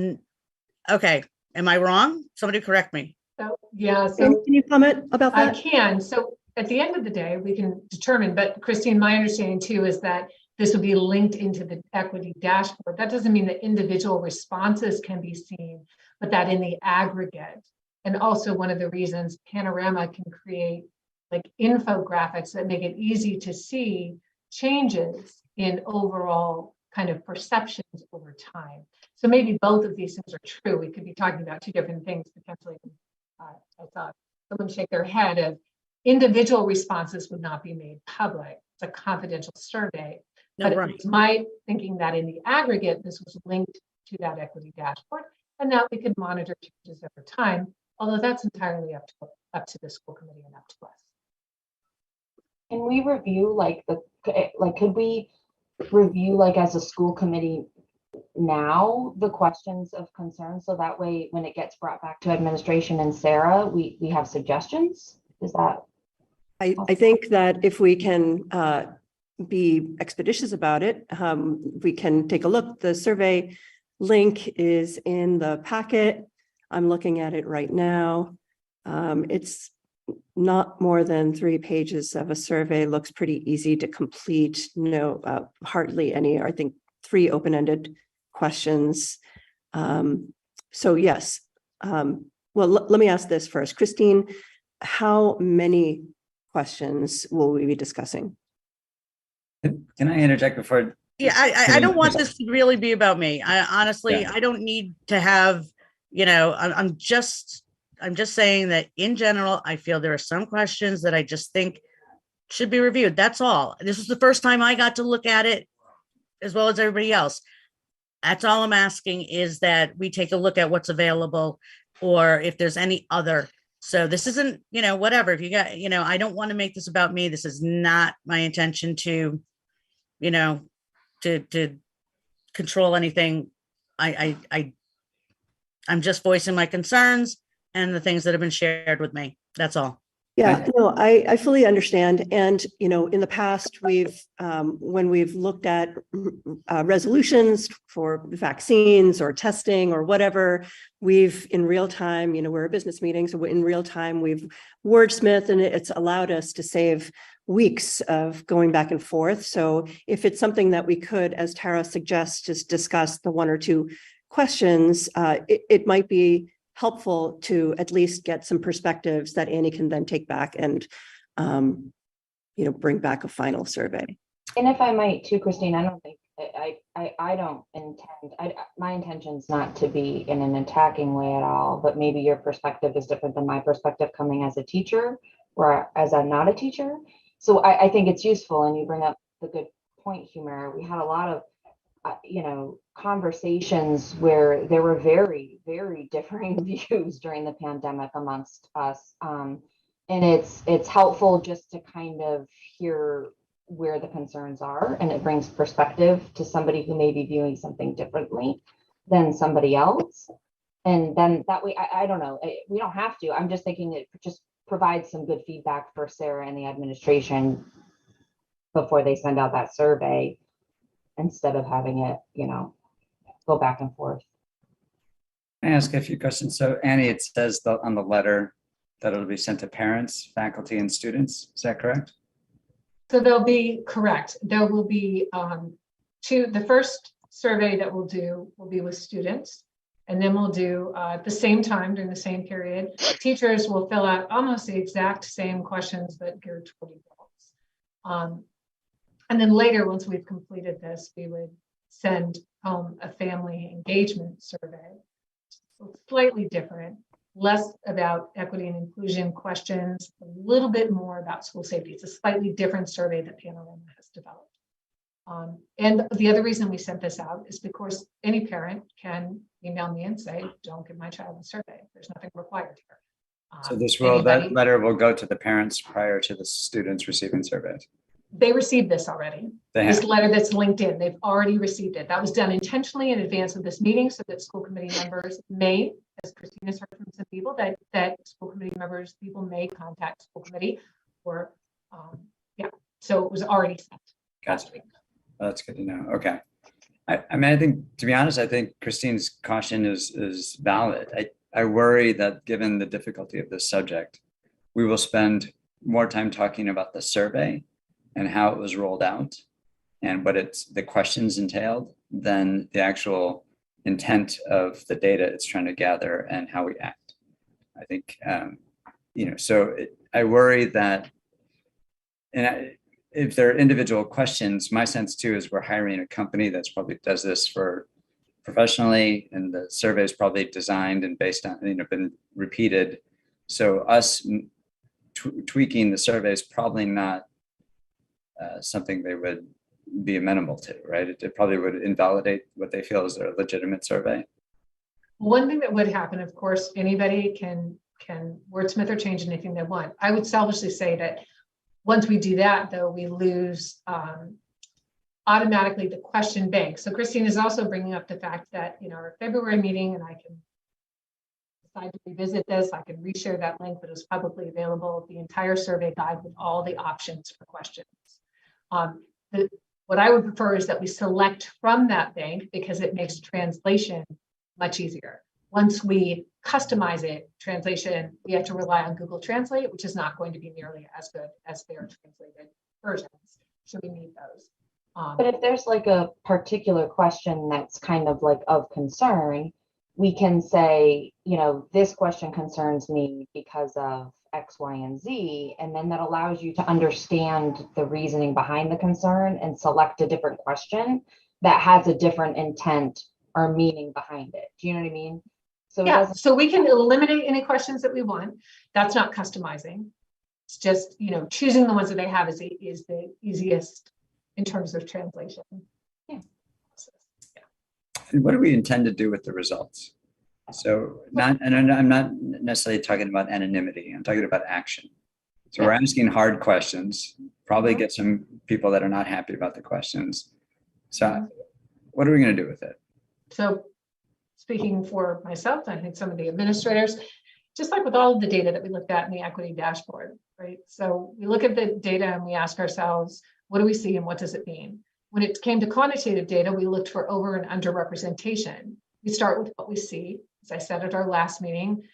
Speaker 2: okay, am I wrong? Somebody correct me.
Speaker 4: So, yeah,
Speaker 1: Can
Speaker 4: so
Speaker 1: you comment about
Speaker 4: I
Speaker 1: that?
Speaker 4: can. So at the end of the day, we can determine, but Christine, my understanding too is that this will be linked into the equity dashboard. That doesn't mean that individual responses can be seen, but that in the aggregate. And also one of the reasons Panorama can create like infographics that make it easy to see changes in overall kind of perceptions over time. So maybe both of these things are true. We could be talking about two different things potentially. I saw someone shake their head of individual responses would not be made public. It's a confidential survey.
Speaker 2: No,
Speaker 4: But
Speaker 2: right.
Speaker 4: it's my thinking that in the aggregate, this was linked to that equity dashboard, and that we could monitor changes over time, although that's entirely up to the school committee and up to us.
Speaker 9: Can we review like could we review like as a school committee now the questions of concern, so that way when it gets brought back to administration and Sarah, we have suggestions? Is that?
Speaker 1: I think that if we can be expeditious about it, we can take a look. The survey link is in the packet. I'm looking at it right now. It's not more than 3 pages of a survey. Looks pretty easy to complete. No, hardly any, I think 3 open-ended questions. So yes. Well, let me ask this first. Christine, how many questions will we be discussing?
Speaker 7: Can I interject before?
Speaker 2: Yeah, I don't want this to really be about me. I honestly,
Speaker 7: Yeah.
Speaker 2: I don't need to have, I'm just saying that in general, I feel there are some questions that I just think should be reviewed. That's all. This was the first time I got to look at it as well as everybody else. That's all I'm asking, is that we take a look at what's available, or if there's any other. So this isn't, whatever. If you got, I don't want to make this about me. This is not my intention to, to control anything. I'm just voicing my concerns and the things that have been shared with me. That's all.
Speaker 1: Yeah, no, I fully understand. And, in the past, when we've looked at resolutions for vaccines or testing or whatever, we've in real time, we're a business meeting, so in real time, we've wordsmithed, and it's allowed us to save weeks of going back and forth. So if it's something that we could, as Tara suggests, just discuss the 1 or 2 questions, it might be helpful to at least get some perspectives that Annie can then take back and, bring back a final survey.
Speaker 9: And if I might too, Christine, I don't think I don't intend, my intention is not to be in an attacking way at all, but maybe your perspective is different than my perspective coming as a teacher, or as I'm not a teacher. So I think it's useful, and you bring up the good point, Humira. We had a lot of conversations where there were very, very differing views during the pandemic amongst us. And it's helpful just to kind of hear where the concerns are, and it brings perspective to somebody who may be viewing something differently than somebody else. And then that way, I don't know, we don't have to. I'm just thinking it just provides some good feedback for Sarah and the administration before they send out that survey, instead of having it, go back and forth.
Speaker 7: Can I ask a few questions? So Annie, it says on the letter that it'll be sent to parents, faculty, and students. Is that correct?
Speaker 4: So they'll be correct. There will be the first survey that we'll do will be with students. And then we'll do at the same time, during the same period, teachers will fill out almost the exact same questions that geared toward adults. And then later, once we've completed this, we would send home a family engagement survey. So slightly different, less about equity and inclusion questions, a little bit more about school safety. It's a slightly different survey that Panorama has developed. And the other reason we sent this out is because any parent can email me and say, don't give my child a survey. There's nothing required here.
Speaker 7: So that letter will go to the parents prior to the students receiving surveys.
Speaker 4: They received this already.
Speaker 7: They
Speaker 4: This letter that's linked in, they've already received it. That was done intentionally in advance of this meeting so that school committee members may, as Christine has heard from some people, that school committee members, people may contact school committee or, so it was already sent.
Speaker 7: Gotcha. That's good to know. Okay. I mean, I think, to be honest, I think Christine's caution is valid. I worry that given the difficulty of this subject, we will spend more time talking about the survey and how it was rolled out and what the questions entailed than the actual intent of the data it's trying to gather and how we act. I think, I worry that, if there are individual questions, my sense too is we're hiring a company that's probably does this for professionally, and the survey is probably designed and based on, been repeated. So us tweaking the survey is probably not something they would be amenable to, right? It probably would invalidate what they feel is a legitimate survey.
Speaker 4: One thing that would happen, of course, anybody can wordsmith or change anything they want. I would selfishly say that once we do that, though, we lose automatically the question bank. So Christine is also bringing up the fact that, our February meeting, and I can decide to revisit this, I can reshare that link that is publicly available, the entire survey guide with all the options for questions. What I would prefer is that we select from that bank because it makes translation much easier. Once we customize it, translation, we have to rely on Google Translate, which is not going to be nearly as good as their translated versions. So we need those.
Speaker 9: But if there's like a particular question that's kind of like of concern, we can say, this question concerns me because of X, Y, and Z. And then that allows you to understand the reasoning behind the concern and select a different question that has a different intent or meaning behind it. Do you know what I mean? So
Speaker 4: yeah, so we can eliminate any questions that we want. That's not customizing. It's just, choosing the ones that they have is the easiest in terms of translation.
Speaker 9: Yeah.
Speaker 7: And what do we intend to do with the results? So I'm not necessarily talking about anonymity. I'm talking about action. So we're asking hard questions, probably get some people that are not happy about the questions. So what are we going to do with it?
Speaker 4: So speaking for myself, I think some of the administrators, just like with all of the data that we looked at in the equity dashboard, right? So we look at the data and we ask ourselves, what do we see and what does it mean? When it came to quantitative data, we looked for over and under representation. We start with what we see. As I said at our last meeting,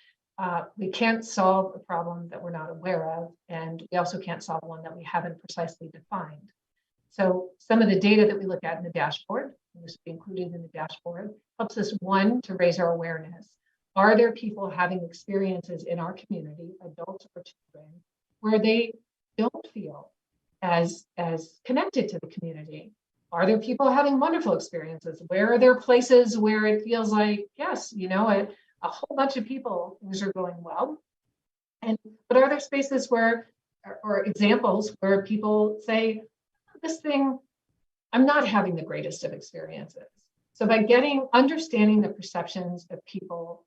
Speaker 4: we can't solve a problem that we're not aware of, and we also can't solve one that we haven't precisely defined. So some of the data that we look at in the dashboard, and this will be included in the dashboard, helps us, one, to raise our awareness. Are there people having experiences in our community, adults or children, where they don't feel as connected to the community? Are there people having wonderful experiences? Where are there places where it feels like, yes, a whole bunch of people, things are going well? But are there spaces where, or examples where people say, this thing, I'm not having the greatest of experiences? So by understanding the perceptions of people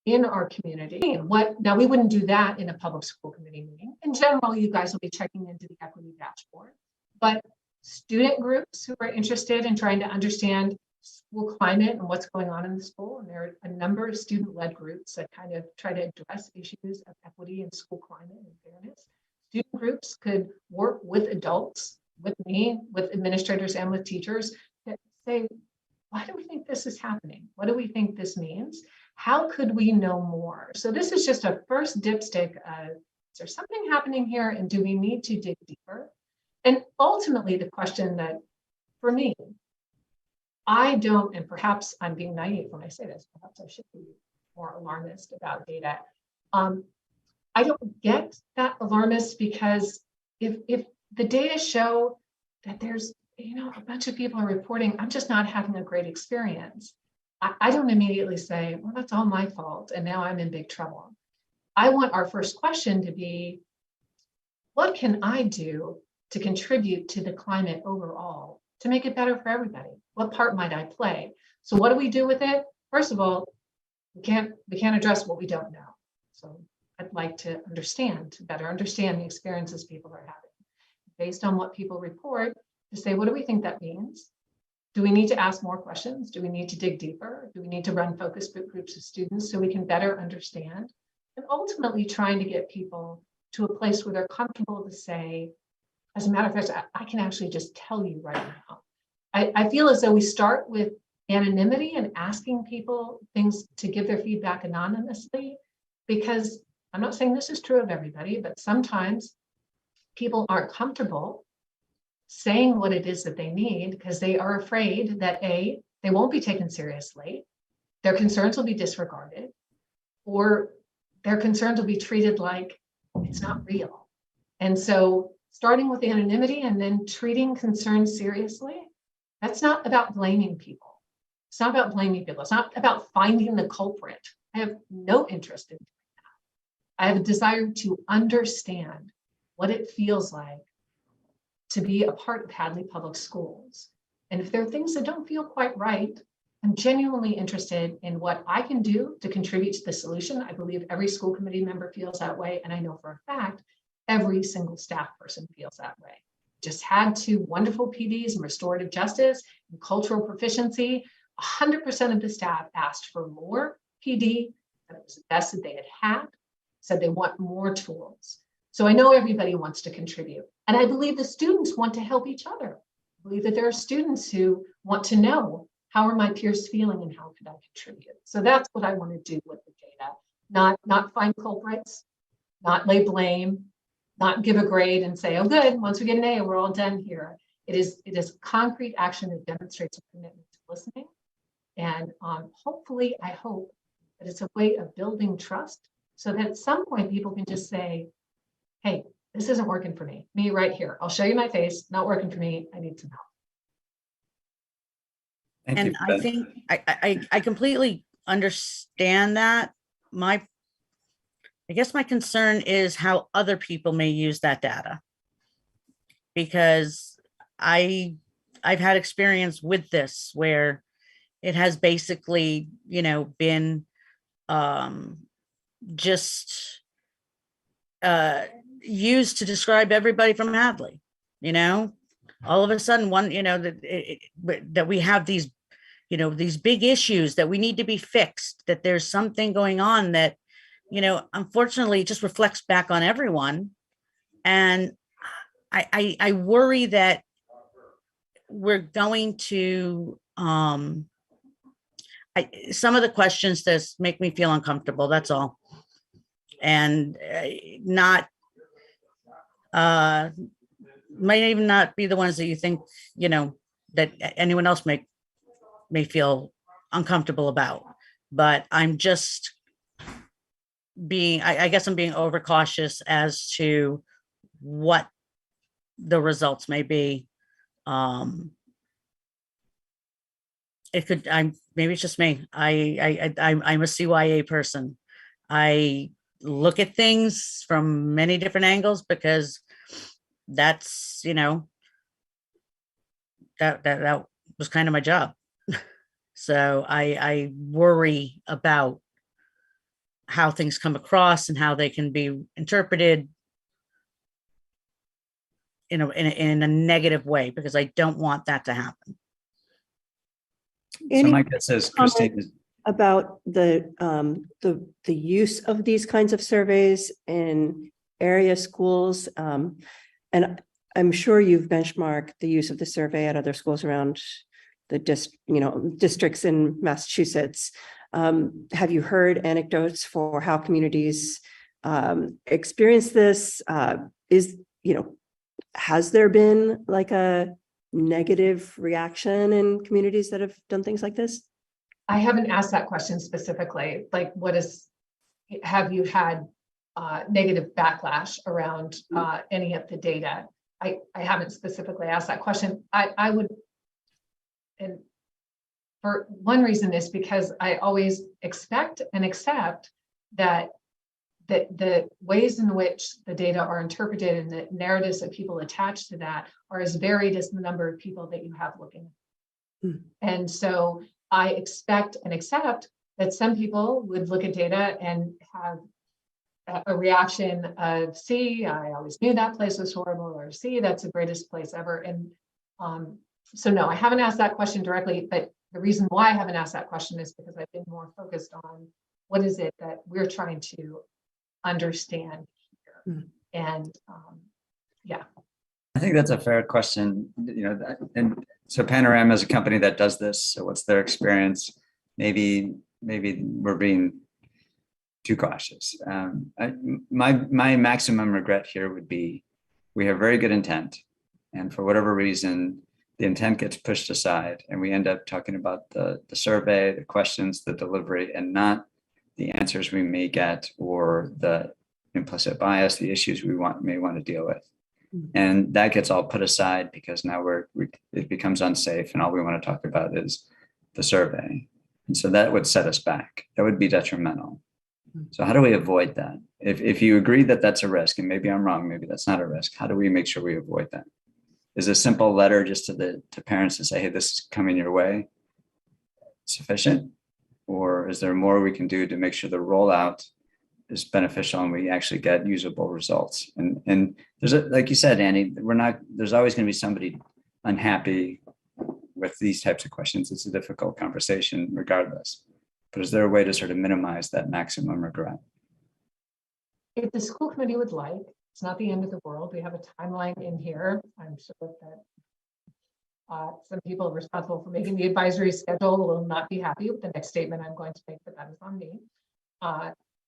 Speaker 4: in our community, and now we wouldn't do that in a public school committee meeting. In general, you guys will be checking into the equity dashboard, but student groups who are interested in trying to understand school climate and what's going on in the school, and there are a number of student-led groups that kind of try to address issues of equity in school climate and fairness. Student groups could work with adults, with me, with administrators, and with teachers that say, why do we think this is happening? What do we think this means? How could we know more? So this is just a first dipstick of, is there something happening here, and do we need to dig deeper? And ultimately, the question that, for me, I don't, and perhaps I'm being naive when I say this, perhaps I should be more alarmist about data. I don't get that alarmist because if the data show that there's, a bunch of people are reporting, I'm just not having a great experience, I don't immediately say, well, that's all my fault, and now I'm in big trouble. I want our first question to be, what can I do to contribute to the climate overall, to make it better for everybody? What part might I play? So what do we do with it? First of all, we can't address what we don't know. So I'd like to better understand the experiences people are having. Based on what people report, to say, what do we think that means? Do we need to ask more questions? Do we need to dig deeper? Do we need to run focus groups of students so we can better understand? And ultimately trying to get people to a place where they're comfortable to say, As a matter of fact, I can actually just tell you right now. I feel as though we start with anonymity and asking people things to give their feedback anonymously, because I'm not saying this is true of everybody, but sometimes people aren't comfortable saying what it is that they need because they are afraid that A, they won't be taken seriously, their concerns will be disregarded, or their concerns will be treated like it's not real. And so starting with anonymity and then treating concerns seriously, that's not about blaming people. It's not about blaming people. It's not about finding the culprit. I have no interest in doing that. I have a desire to understand what it feels like to be a part of Hadley Public Schools. And if there are things that don't feel quite right, I'm genuinely interested in what I can do to contribute to the solution. I believe every school committee member feels that way. And I know for a fact, every single staff person feels that way. Just had two wonderful PDs in restorative justice and cultural proficiency. 100% of the staff asked for more PD, and it was the best that they had had, said they want more tools. So I know everybody wants to contribute. And I believe the students want to help each other. I believe that there are students who want to know, how are my peers feeling and how could I contribute? So that's what I want to do with the data, not find culprits, not lay blame, not give a grade and say, oh good, once we get an A, we're all done here. It is concrete action that demonstrates a commitment to listening. And hopefully, I hope that it's a way of building trust so that at some point people can just say, hey, this isn't working for me. Me right here. I'll show you my face, not working for me. I need some help.
Speaker 7: Thank you
Speaker 2: And
Speaker 7: for
Speaker 2: I
Speaker 7: that.
Speaker 2: think I completely understand that. I guess my concern is how other people may use that data. Because I've had experience with this where it has basically, been just used to describe everybody from Hadley, all of a sudden that we have these, these big issues that we need to be fixed, that there's something going on that, unfortunately just reflects back on everyone. And I worry that we're going to, some of the questions just make me feel uncomfortable, that's all. And might even not be the ones that you think, that anyone else may feel uncomfortable about. But I'm just I guess I'm being overcautious as to what the results may be. Maybe it's just me. I'm a CYA person. I look at things from many different angles because that's, that was kind of my job. So I worry about how things come across and how they can be interpreted in a negative way, because I don't want that to happen.
Speaker 7: So my guess is Christine is
Speaker 1: About the use of these kinds of surveys in area schools. And I'm sure you've benchmarked the use of the survey at other schools around the districts in Massachusetts. Have you heard anecdotes for how communities experience this? Has there been like a negative reaction in communities that have done things like this?
Speaker 4: I haven't asked that question specifically. Like, have you had negative backlash around any of the data? I haven't specifically asked that question. I would, and for one reason is because I always expect and accept that the ways in which the data are interpreted and the narratives that people attach to that are as varied as the number of people that you have looking. And so I expect and accept that some people would look at data and have a reaction of, see, I always knew that place was horrible, or see, that's the greatest place ever. And so no, I haven't asked that question directly, but the reason why I haven't asked that question is because I've been more focused on what is it that we're trying to understand here. And yeah.
Speaker 7: I think that's a fair question, and so Panorama is a company that does this. So what's their experience? Maybe we're being too cautious. My maximum regret here would be we have very good intent, and for whatever reason, the intent gets pushed aside, and we end up talking about the survey, the questions, the delivery, and not the answers we may get or the implicit bias, the issues we may want to deal with. And that gets all put aside because now it becomes unsafe, and all we want to talk about is the survey. And so that would set us back. That would be detrimental. So how do we avoid that? If you agree that that's a risk, and maybe I'm wrong, maybe that's not a risk, how do we make sure we avoid that? Is a simple letter just to parents to say, hey, this is coming your way sufficient? Or is there more we can do to make sure the rollout is beneficial and we actually get usable results? And there's like you said, Annie, there's always going to be somebody unhappy with these types of questions. It's a difficult conversation regardless. But is there a way to sort of minimize that maximum regret?
Speaker 4: If the school committee would like, it's not the end of the world. We have a timeline in here. I'm sure that some people responsible for making the advisory schedule will not be happy with the next statement I'm going to make, but that is on me.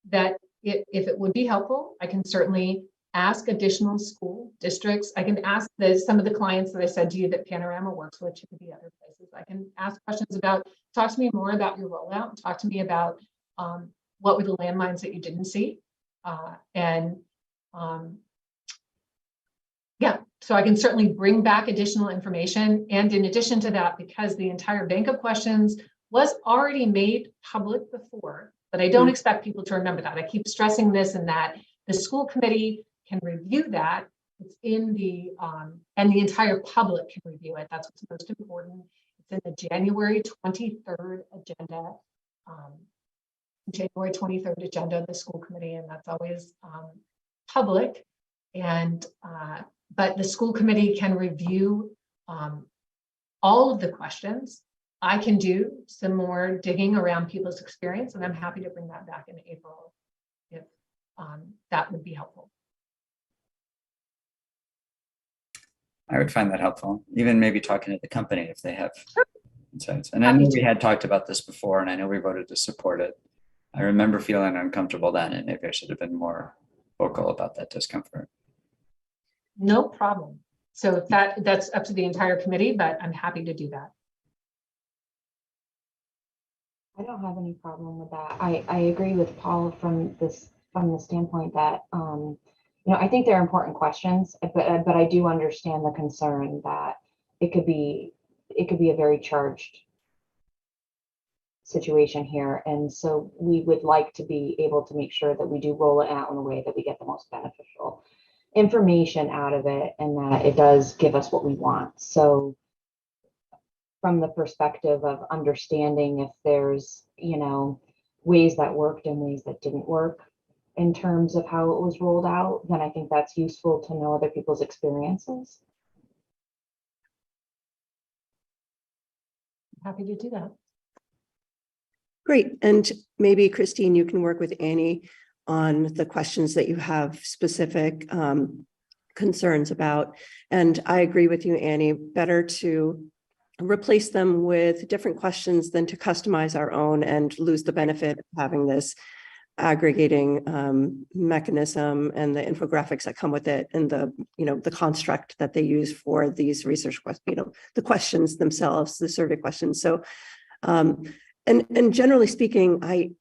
Speaker 4: That if it would be helpful, I can certainly ask additional school districts. I can ask some of the clients that I said to you that Panorama works with, it could be other places. I can ask questions about, talk to me more about your rollout, talk to me about what were the landmines that you didn't see. Yeah, so I can certainly bring back additional information. And in addition to that, because the entire bank of questions was already made public before, but I don't expect people to remember that. I keep stressing this and that the school committee can review that. It's in the, and the entire public can review it. That's what's most important. It's in the January 23rd agenda. January 23rd agenda of the school committee, and that's always public. And but the school committee can review all of the questions. I can do some more digging around people's experience, and I'm happy to bring that back in April if that would be helpful.
Speaker 7: I would find that helpful, even maybe talking to the company if they have insights. And I know we had talked about this before, and I know we voted to support it. I remember feeling uncomfortable then, and maybe I should have been more vocal about that discomfort.
Speaker 4: No problem. So if that's up to the entire committee, but I'm happy to do that.
Speaker 9: I don't have any problem with that. I agree with Paul from the standpoint that I think they're important questions, but I do understand the concern that it could be a very charged situation here. And so we would like to be able to make sure that we do roll it out in a way that we get the most beneficial information out of it and that it does give us what we want. So from the perspective of understanding if there's, ways that worked and ways that didn't work in terms of how it was rolled out, then I think that's useful to know other people's experiences.
Speaker 4: Happy to do that.
Speaker 1: Great. And maybe Christine, you can work with Annie on the questions that you have specific concerns about. And I agree with you, Annie, better to replace them with different questions than to customize our own and lose the benefit of having this aggregating mechanism and the infographics that come with it and the construct that they use for these research questions, the questions themselves, the survey questions. So and generally speaking, I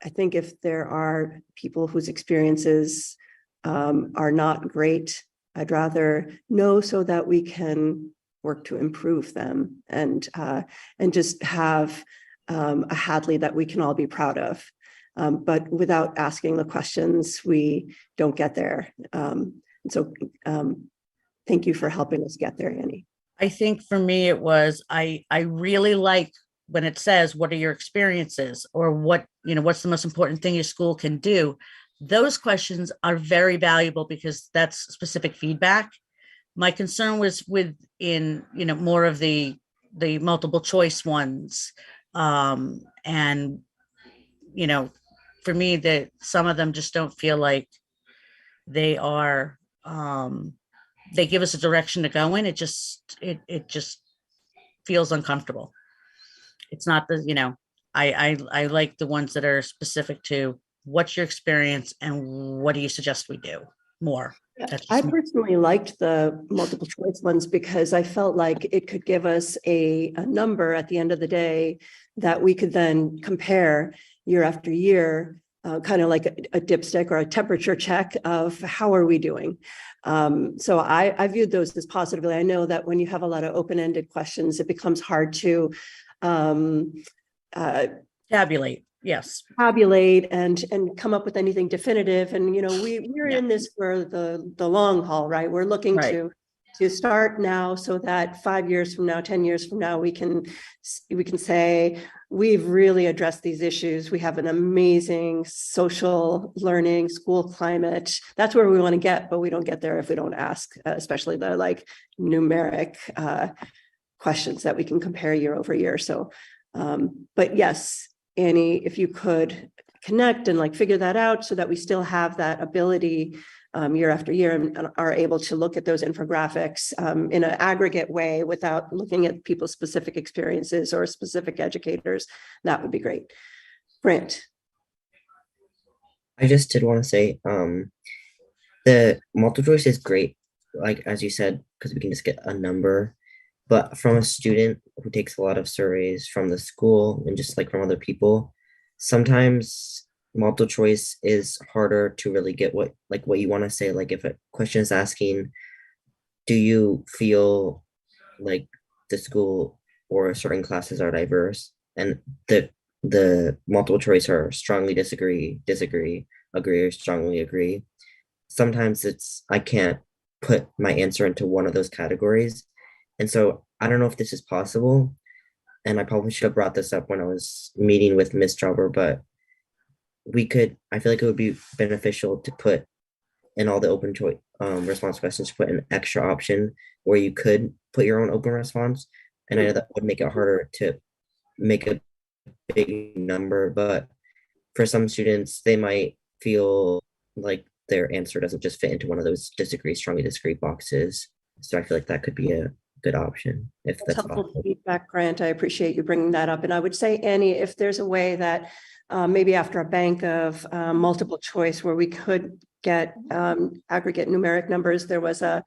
Speaker 1: think if there are people whose experiences are not great, I'd rather know so that we can work to improve them and just have a Hadley that we can all be proud of. But without asking the questions, we don't get there. So thank you for helping us get there, Annie.
Speaker 2: I think for me, it was, I really like when it says, what are your experiences, or what's the most important thing your school can do? Those questions are very valuable because that's specific feedback. My concern was more of the multiple choice ones. And, for me, that some of them just don't feel like they are, they give us a direction to go in, it just feels uncomfortable. It's not the, I like the ones that are specific to what's your experience and what do you suggest we do more. That's
Speaker 1: I
Speaker 2: just me.
Speaker 1: personally liked the multiple choice ones because I felt like it could give us a number at the end of the day that we could then compare year after year, kind of like a dipstick or a temperature check of how are we doing. So I viewed those as positively. I know that when you have a lot of open-ended questions, it becomes hard to
Speaker 2: Tabulate. Yes.
Speaker 1: tabulate and come up with anything definitive. And we're
Speaker 2: Yeah.
Speaker 1: in this for the long haul, right? We're looking
Speaker 2: Right.
Speaker 1: to start now so that 5 years from now, 10 years from now, we can say we've really addressed these issues. We have an amazing social learning school climate. That's where we want to get, but we don't get there if we don't ask, especially the like numeric questions that we can compare year over year. So, but yes, Annie, if you could connect and like figure that out so that we still have that ability year after year and are able to look at those infographics in an aggregate way without looking at people's specific experiences or specific educators, that would be great. Grant.
Speaker 6: I just did want to say, the multiple choice is great, like as you said, because we can just get a number. But from a student who takes a lot of surveys from the school and just like from other people, sometimes multiple choice is harder to really get what you want to say. Like if a question is asking, do you feel like the school or certain classes are diverse? And the multiple choice are strongly disagree, agree, or strongly agree. Sometimes I can't put my answer into one of those categories. And so I don't know if this is possible. And I probably should have brought this up when I was meeting with Ms. Jobber, but I feel like it would be beneficial to put in all the open choice response questions, put an extra option where you could put your own open response. And I know that would make it harder to make a big number, but for some students, they might feel like their answer doesn't just fit into one of those strongly disagree boxes. So I feel like that could be a good option if that's
Speaker 1: Helpful
Speaker 6: possible.
Speaker 1: feedback, Grant. I appreciate you bringing that up. And I would say, Annie, if there's a way that maybe after a bank of multiple choice where we could get aggregate numeric numbers, there was a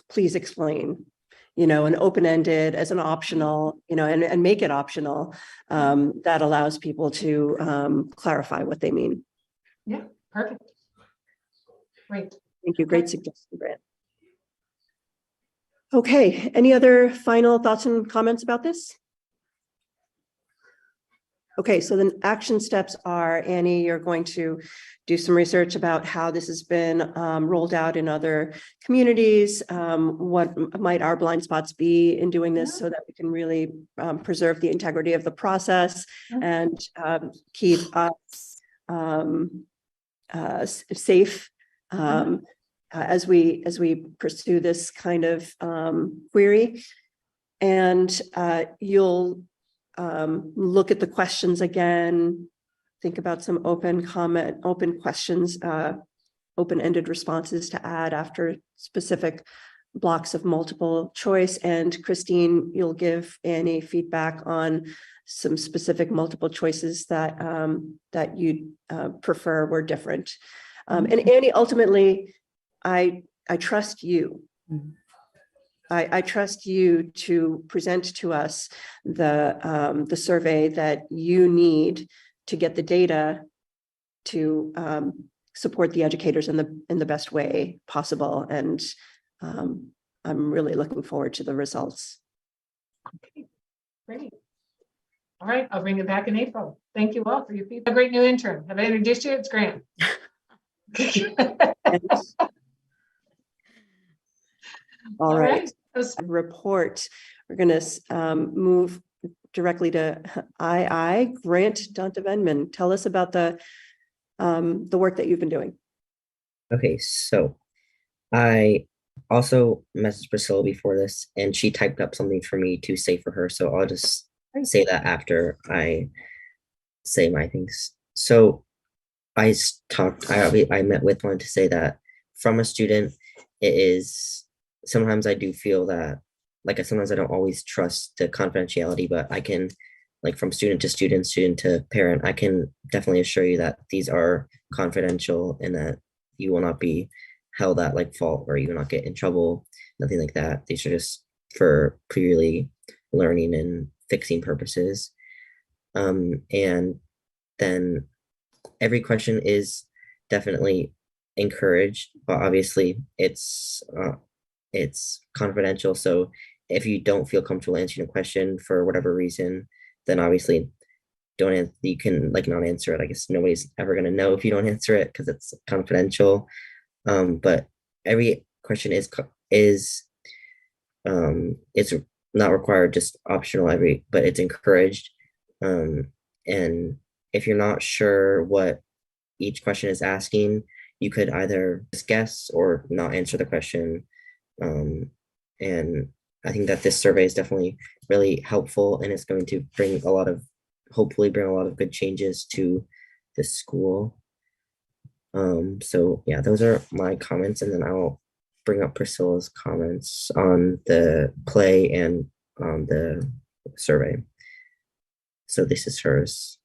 Speaker 1: please explain, an open-ended as an optional, and make it optional that allows people to clarify what they mean.
Speaker 4: Yeah, perfect. Great.
Speaker 1: Thank you. Great suggestion, Grant. Okay, any other final thoughts and comments about this? Okay, so the action steps are, Annie, you're going to do some research about how this has been rolled out in other communities. What might our blind spots be in doing this so that we can really preserve the integrity of the process and keep us safe as we pursue this kind of query. And you'll look at the questions again, think about some open questions, open-ended responses to add after specific blocks of multiple choice. And Christine, you'll give Annie feedback on some specific multiple choices that that you'd prefer were different. And Annie, ultimately, I trust you. I trust you to present to us the survey that you need to get the data to support the educators in the best way possible. And I'm really looking forward to the results.
Speaker 4: Okay, great. All right, I'll bring it back in April. Thank you all for your feedback. A great new intern. Have I introduced you? It's Grant.
Speaker 1: All right.
Speaker 4: Right.
Speaker 1: Report. We're going to move directly to Grant Dontevenman. Tell us about the work that you've been doing.
Speaker 6: Okay, so I also messaged Priscilla before this, and she typed up something for me to say for her. So I'll just say that after I say my things. So I met with one to say that from a student, it is, sometimes I do feel that, like, sometimes I don't always trust the confidentiality, but I can, like, from student to student, student to parent, I can definitely assure you that these are confidential and that you will not be held at like fault or you will not get in trouble, nothing like that. These are just for purely learning and fixing purposes. And then every question is definitely encouraged, but obviously it's confidential. So if you don't feel comfortable answering a question for whatever reason, then obviously you can like not answer it. I guess nobody's ever gonna know if you don't answer it because it's confidential. But every question is it's not required, just optional but it's encouraged. And if you're not sure what each question is asking, you could either just guess or not answer the question. And I think that this survey is definitely really helpful and it's going to hopefully bring a lot of good changes to the school. So yeah, those are my comments, and then I'll bring up Priscilla's comments on the play and on the survey. So this is hers.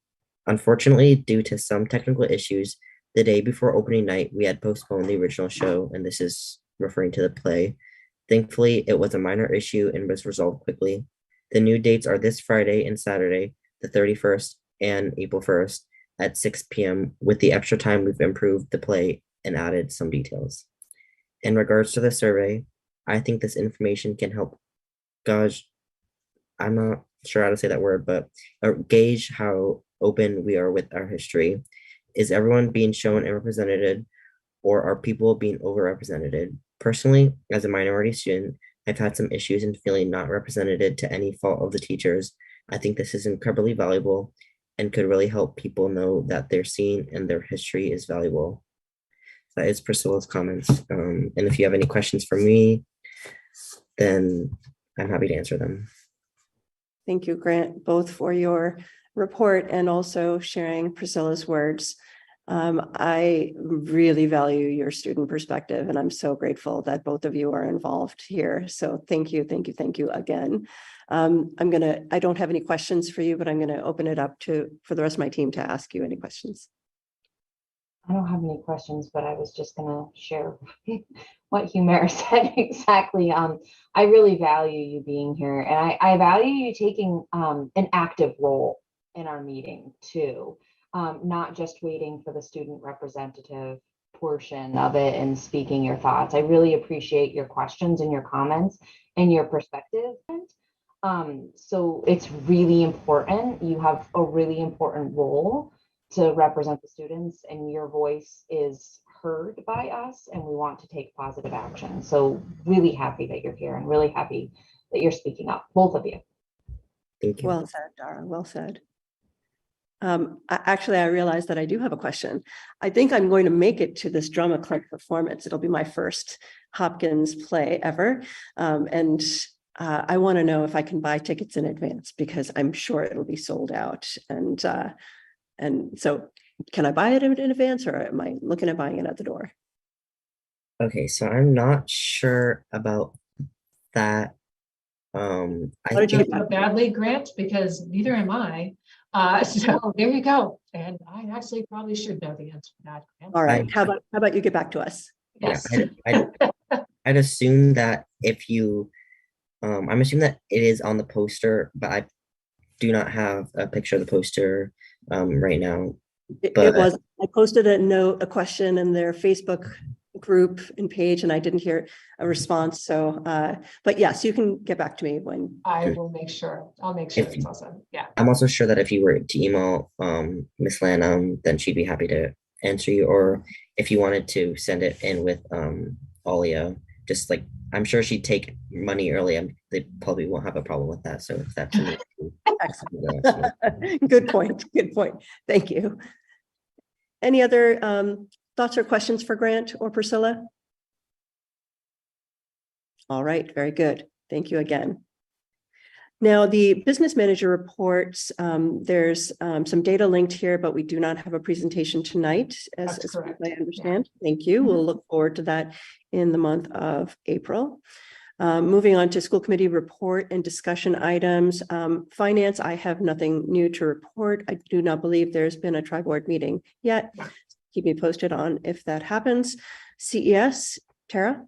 Speaker 6: Unfortunately, due to some technical issues, the day before opening night, we had postponed the original show, and this is referring to the play. Thankfully, it was a minor issue and was resolved quickly. The new dates are this Friday and Saturday, the 31st and April 1st at 6 p.m. With the extra time, we've improved the play and added some details. In regards to the survey, I think this information can help gauge, I'm not sure how to say that word, but gauge how open we are with our history. Is everyone being shown and represented, or are people being overrepresented? Personally, as a minority student, I've had some issues in feeling not represented to any fault of the teachers. I think this is incredibly valuable and could really help people know that their scene and their history is valuable. That is Priscilla's comments. And if you have any questions for me, then I'm happy to answer them.
Speaker 1: Thank you, Grant, both for your report and also sharing Priscilla's words. I really value your student perspective, and I'm so grateful that both of you are involved here. So thank you again. I don't have any questions for you, but I'm going to open it up for the rest of my team to ask you any questions.
Speaker 9: I don't have any questions, but I was just gonna share what Humira said exactly. I really value you being here, and I value you taking an active role in our meeting too, not just waiting for the student representative portion of it and speaking your thoughts. I really appreciate your questions and your comments and your perspective. So it's really important. You have a really important role to represent the students, and your voice is heard by us, and we want to take positive action. So really happy that you're here and really happy that you're speaking up, both of you.
Speaker 6: Thank you.
Speaker 1: Well said, Dara, well said. Actually, I realized that I do have a question. I think I'm going to make it to this drama club performance. It'll be my first Hopkins play ever. And I want to know if I can buy tickets in advance, because I'm sure it'll be sold out. And so can I buy it in advance, or am I looking at buying it at the door?
Speaker 6: Okay, so I'm not sure about that.
Speaker 1: How did you
Speaker 4: Not
Speaker 1: get
Speaker 4: so badly, Grant, because neither am I. So there you go. And I actually probably should know the answer to that. Grant.
Speaker 1: All right. How about you get back to us?
Speaker 4: Yes.
Speaker 6: I'd assume that if you, I'm assuming that it is on the poster, but I do not have a picture of the poster right now.
Speaker 1: It
Speaker 6: But
Speaker 1: was, I posted a question in their Facebook group and page, and I didn't hear a response. So, but yes, you can get back to me when.
Speaker 4: I will make sure. I'll make sure it's awesome. Yeah.
Speaker 6: I'm also sure that if you were to email Miss Lanham, then she'd be happy to answer you. Or if you wanted to send it in with Alia, just like, I'm sure she'd take money early. They probably won't have a problem with that. So if that's an issue,
Speaker 1: Excellent. Good point. Good point. Thank you. Any other thoughts or questions for Grant or Priscilla? All right, very good. Thank you again. Now, the business manager reports, there's some data linked here, but we do not have a presentation tonight, as
Speaker 4: That's
Speaker 1: far as
Speaker 4: correct.
Speaker 1: I understand. Thank you. We'll look forward to that in the month of April. Moving on to school committee report and discussion items. Finance, I have nothing new to report. I do not believe there's been a tri-board meeting yet. Keep me posted on if that happens. CES, Tara?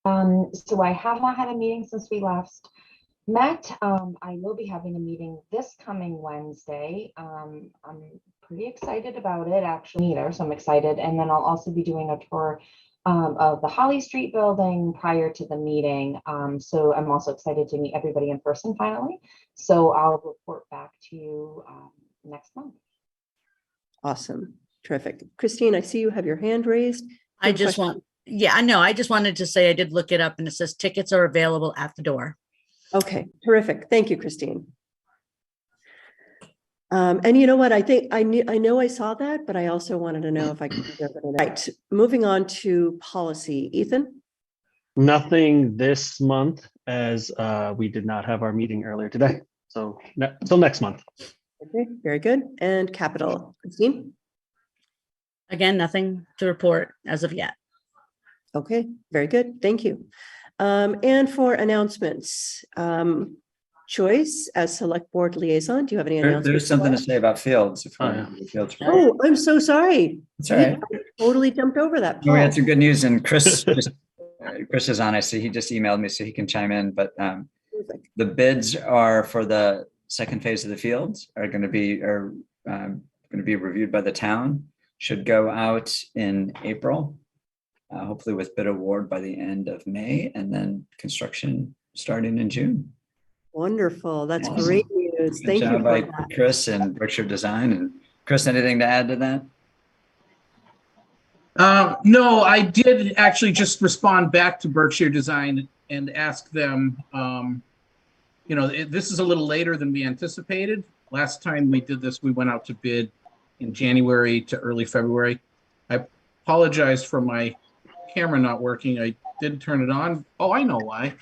Speaker 9: So I have not had a meeting since we last met. I will be having a meeting this coming Wednesday. I'm pretty excited about it, actually, either, so I'm excited. And then I'll also be doing a tour of the Holly Street building prior to the meeting. So I'm also excited to meet everybody in person finally. So I'll report back to you next month.
Speaker 1: Awesome. Terrific. Christine, I see you have your hand raised.
Speaker 2: I
Speaker 1: Good
Speaker 2: just
Speaker 1: question.
Speaker 2: I know, I just wanted to say I did look it up and it says tickets are available at the door.
Speaker 1: Okay, terrific. Thank you, Christine. And you know what? I think I know I saw that, but I also wanted to know if I could. Right. Moving on to policy. Ethan?
Speaker 3: Nothing this month, as we did not have our meeting earlier today. So till next month.
Speaker 1: Okay, very good. And capital. Christine?
Speaker 2: Again, nothing to report as of yet.
Speaker 1: Okay, very good. Thank you. And for announcements, Joyce, as select board liaison, do you have any announcements?
Speaker 7: There's something to say about fields. If
Speaker 3: Oh,
Speaker 7: we're
Speaker 3: yeah.
Speaker 7: on the fields.
Speaker 1: Oh, I'm so sorry.
Speaker 7: It's all right.
Speaker 1: I totally jumped over that.
Speaker 7: We had
Speaker 1: Paul.
Speaker 7: some good news, and Chris Chris is on. I see he just emailed me, so he can chime in. But
Speaker 1: Perfect.
Speaker 7: the bids are for the second phase of the fields are going to be reviewed by the town. Should go out in April, hopefully with bid award by the end of May, and then construction starting in June.
Speaker 1: Wonderful. That's
Speaker 7: Awesome.
Speaker 1: great news.
Speaker 7: Good
Speaker 1: Thank you
Speaker 7: job
Speaker 1: for
Speaker 7: by
Speaker 1: that.
Speaker 7: Chris and Berkshire Design. And Chris, anything to add to that?
Speaker 10: No, I did actually just respond back to Berkshire Design and ask them, this is a little later than we anticipated. Last time we did this, we went out to bid in January to early February. I apologize for my camera not working. I did turn it on. Oh, I know why.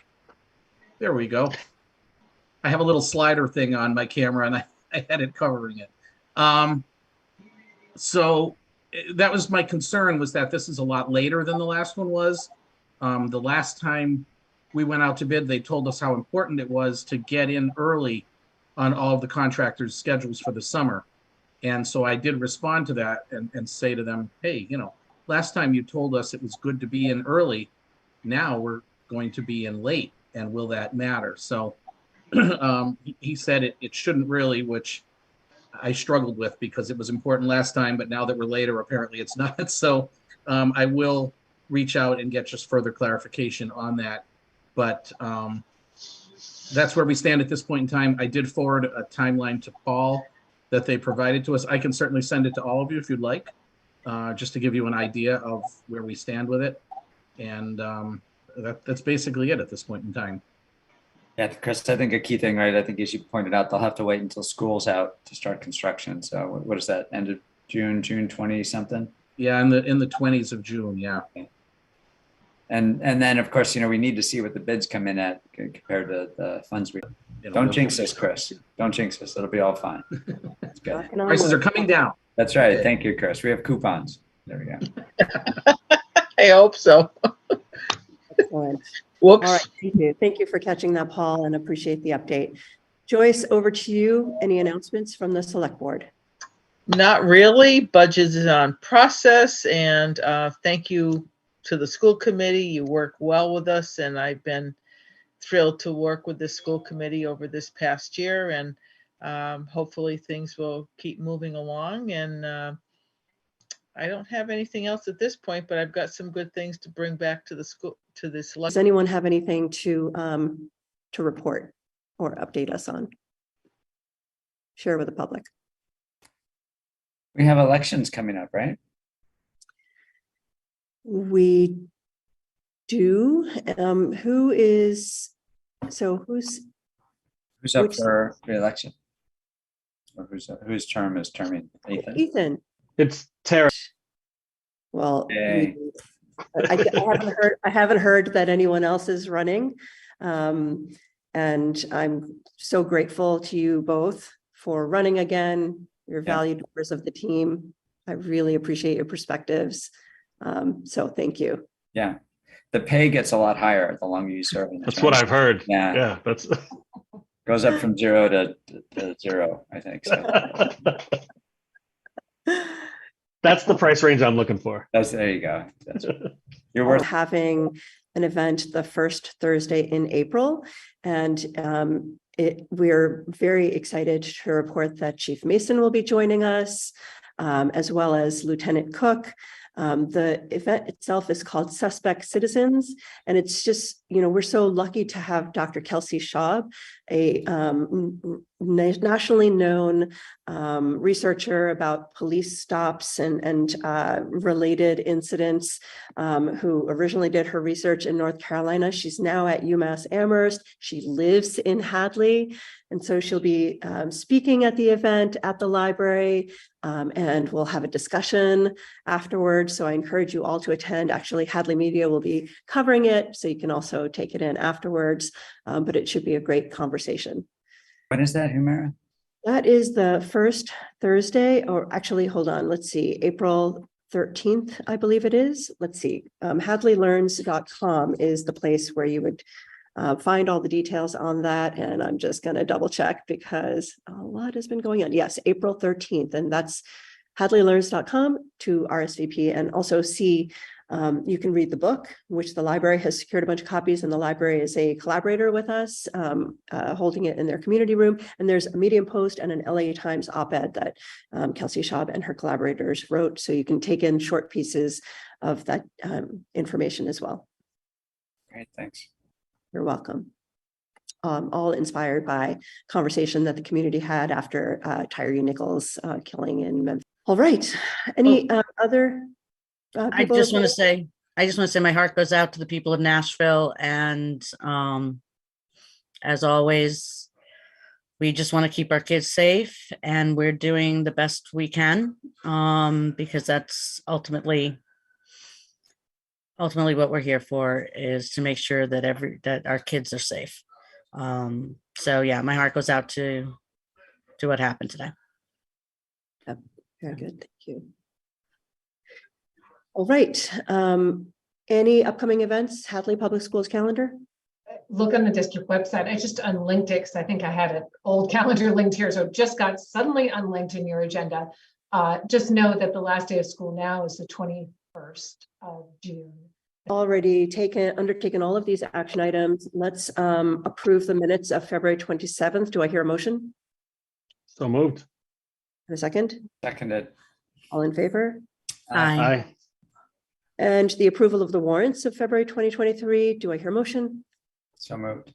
Speaker 10: There we go. I have a little slider thing on my camera and I had it covering it. So that was my concern, was that this is a lot later than the last one was. The last time we went out to bid, they told us how important it was to get in early on all of the contractors' schedules for the summer. And so I did respond to that and say to them, hey, last time you told us it was good to be in early. Now we're going to be in late, and will that matter? So he said it shouldn't really, which I struggled with because it was important last time, but now that we're later, apparently it's not. So I will reach out and get just further clarification on that. But that's where we stand at this point in time. I did forward a timeline to Paul that they provided to us. I can certainly send it to all of you if you'd like, just to give you an idea of where we stand with it. And that's basically it at this point in time.
Speaker 7: Yeah, Chris, I think a key thing, right? I think as you pointed out, they'll have to wait until school's out to start construction. So what is that? End of June 20 something?
Speaker 10: Yeah, in the 20s of June. Yeah.
Speaker 7: And then of course, we need to see what the bids come in at compared to the funds. Don't jinx us, Chris. Don't jinx us. It'll be all fine. That's good.
Speaker 1: Knocking on
Speaker 10: Prices are
Speaker 1: wood.
Speaker 10: coming down.
Speaker 7: That's right. Thank you, Chris. We have coupons. There we go.
Speaker 8: I hope so.
Speaker 1: Excellent.
Speaker 8: Whoops.
Speaker 1: All right, thank you. Thank you for catching that, Paul, and appreciate the update. Joyce, over to you. Any announcements from the select board?
Speaker 8: Not really. Budget is on process, and thank you to the school committee. You work well with us, and I've been thrilled to work with the school committee over this past year, and hopefully things will keep moving along. And I don't have anything else at this point, but I've got some good things to bring back to the school, to the select.
Speaker 1: Does anyone have anything to report or update us on? Share with the public.
Speaker 7: We have elections coming up, right?
Speaker 1: We do. Who's
Speaker 7: Who's up
Speaker 1: Which-
Speaker 7: for re-election? Or whose term is terming? Ethan?
Speaker 1: Ethan?
Speaker 3: It's Tara.
Speaker 1: Well,
Speaker 7: Yay.
Speaker 1: I haven't heard that anyone else is running. And I'm so grateful to you both for running again. You're valued members of the team. I really appreciate your perspectives. So thank you.
Speaker 7: Yeah. The pay gets a lot higher the longer you serve. In the
Speaker 3: That's what
Speaker 7: term.
Speaker 3: I've heard.
Speaker 7: Yeah.
Speaker 3: Yeah, that's.
Speaker 7: Goes up from 0 to 0, I think. So
Speaker 3: That's the price range I'm looking for.
Speaker 7: there you go. You're worth.
Speaker 1: Having an event the first Thursday in April, and we're very excited to report that Chief Mason will be joining us, as well as Lieutenant Cook. The event itself is called Suspect Citizens, and it's just, we're so lucky to have Dr. Kelsey Schaub, a nationally known researcher about police stops and related incidents, who originally did her research in North Carolina. She's now at UMass Amherst. She lives in Hadley, and so she'll be speaking at the event at the library, and we'll have a discussion afterwards. So I encourage you all to attend. Actually, Hadley Media will be covering it, so you can also take it in afterwards, but it should be a great conversation.
Speaker 7: When is that, Humira?
Speaker 1: That is the first Thursday, or actually, hold on, let's see, April 13th, I believe it is. Let's see, hadleylearns.com is the place where you would find all the details on that. And I'm just going to double check because a lot has been going on. Yes, April 13th, and that's hadleylearns.com to RSVP, and also see, you can read the book, which the library has secured a bunch of copies, and the library is a collaborator with us, holding it in their community room. And there's a Medium Post and an LA Times op-ed that Kelsey Schaub and her collaborators wrote. So you can take in short pieces of that information as well.
Speaker 7: Great, thanks.
Speaker 1: You're welcome. All inspired by conversation that the community had after Tyree Nichols killing in Memphis. All right. Any other
Speaker 2: I
Speaker 1: people?
Speaker 2: just want to say my heart goes out to the people of Nashville, and as always, we just want to keep our kids safe, and we're doing the best we can, because that's ultimately what we're here for, is to make sure that our kids are safe. So yeah, my heart goes out to what happened today.
Speaker 1: Very good. Thank you. All right. Any upcoming events, Hadley Public Schools calendar?
Speaker 4: Look on the district website. I just unlinked it because I think I had an old calendar linked here. So it just got suddenly unlinked in your agenda. Just know that the last day of school now is the 21st of June.
Speaker 1: Already undertaken all of these action items. Let's approve the minutes of February 27th. Do I hear a motion?
Speaker 3: So moved.
Speaker 1: A second?
Speaker 7: Seconded.
Speaker 1: All in favor?
Speaker 2: Aye.
Speaker 3: Aye.
Speaker 1: And the approval of the warrants of February 2023. Do I hear a motion?
Speaker 7: So moved.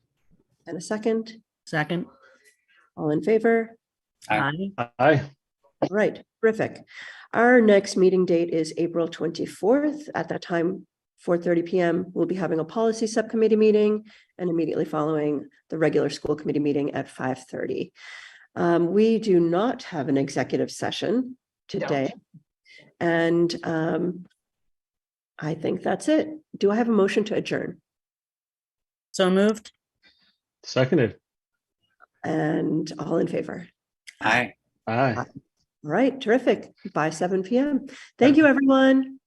Speaker 1: And a second?
Speaker 2: Second.
Speaker 1: All in favor?
Speaker 7: Aye.
Speaker 2: Aye.
Speaker 3: Aye.
Speaker 1: All right, terrific. Our next meeting date is April 24th. At that time, 4:30 p.m., we'll be having a policy subcommittee meeting, and immediately following the regular school committee meeting at 5:30. We do not have an executive session today. And I think that's it. Do I have a motion to adjourn?
Speaker 2: So moved.
Speaker 3: Seconded.
Speaker 1: And all in favor?
Speaker 7: Aye.
Speaker 3: Aye.
Speaker 1: All right, terrific. By 7 p.m. Thank you, everyone.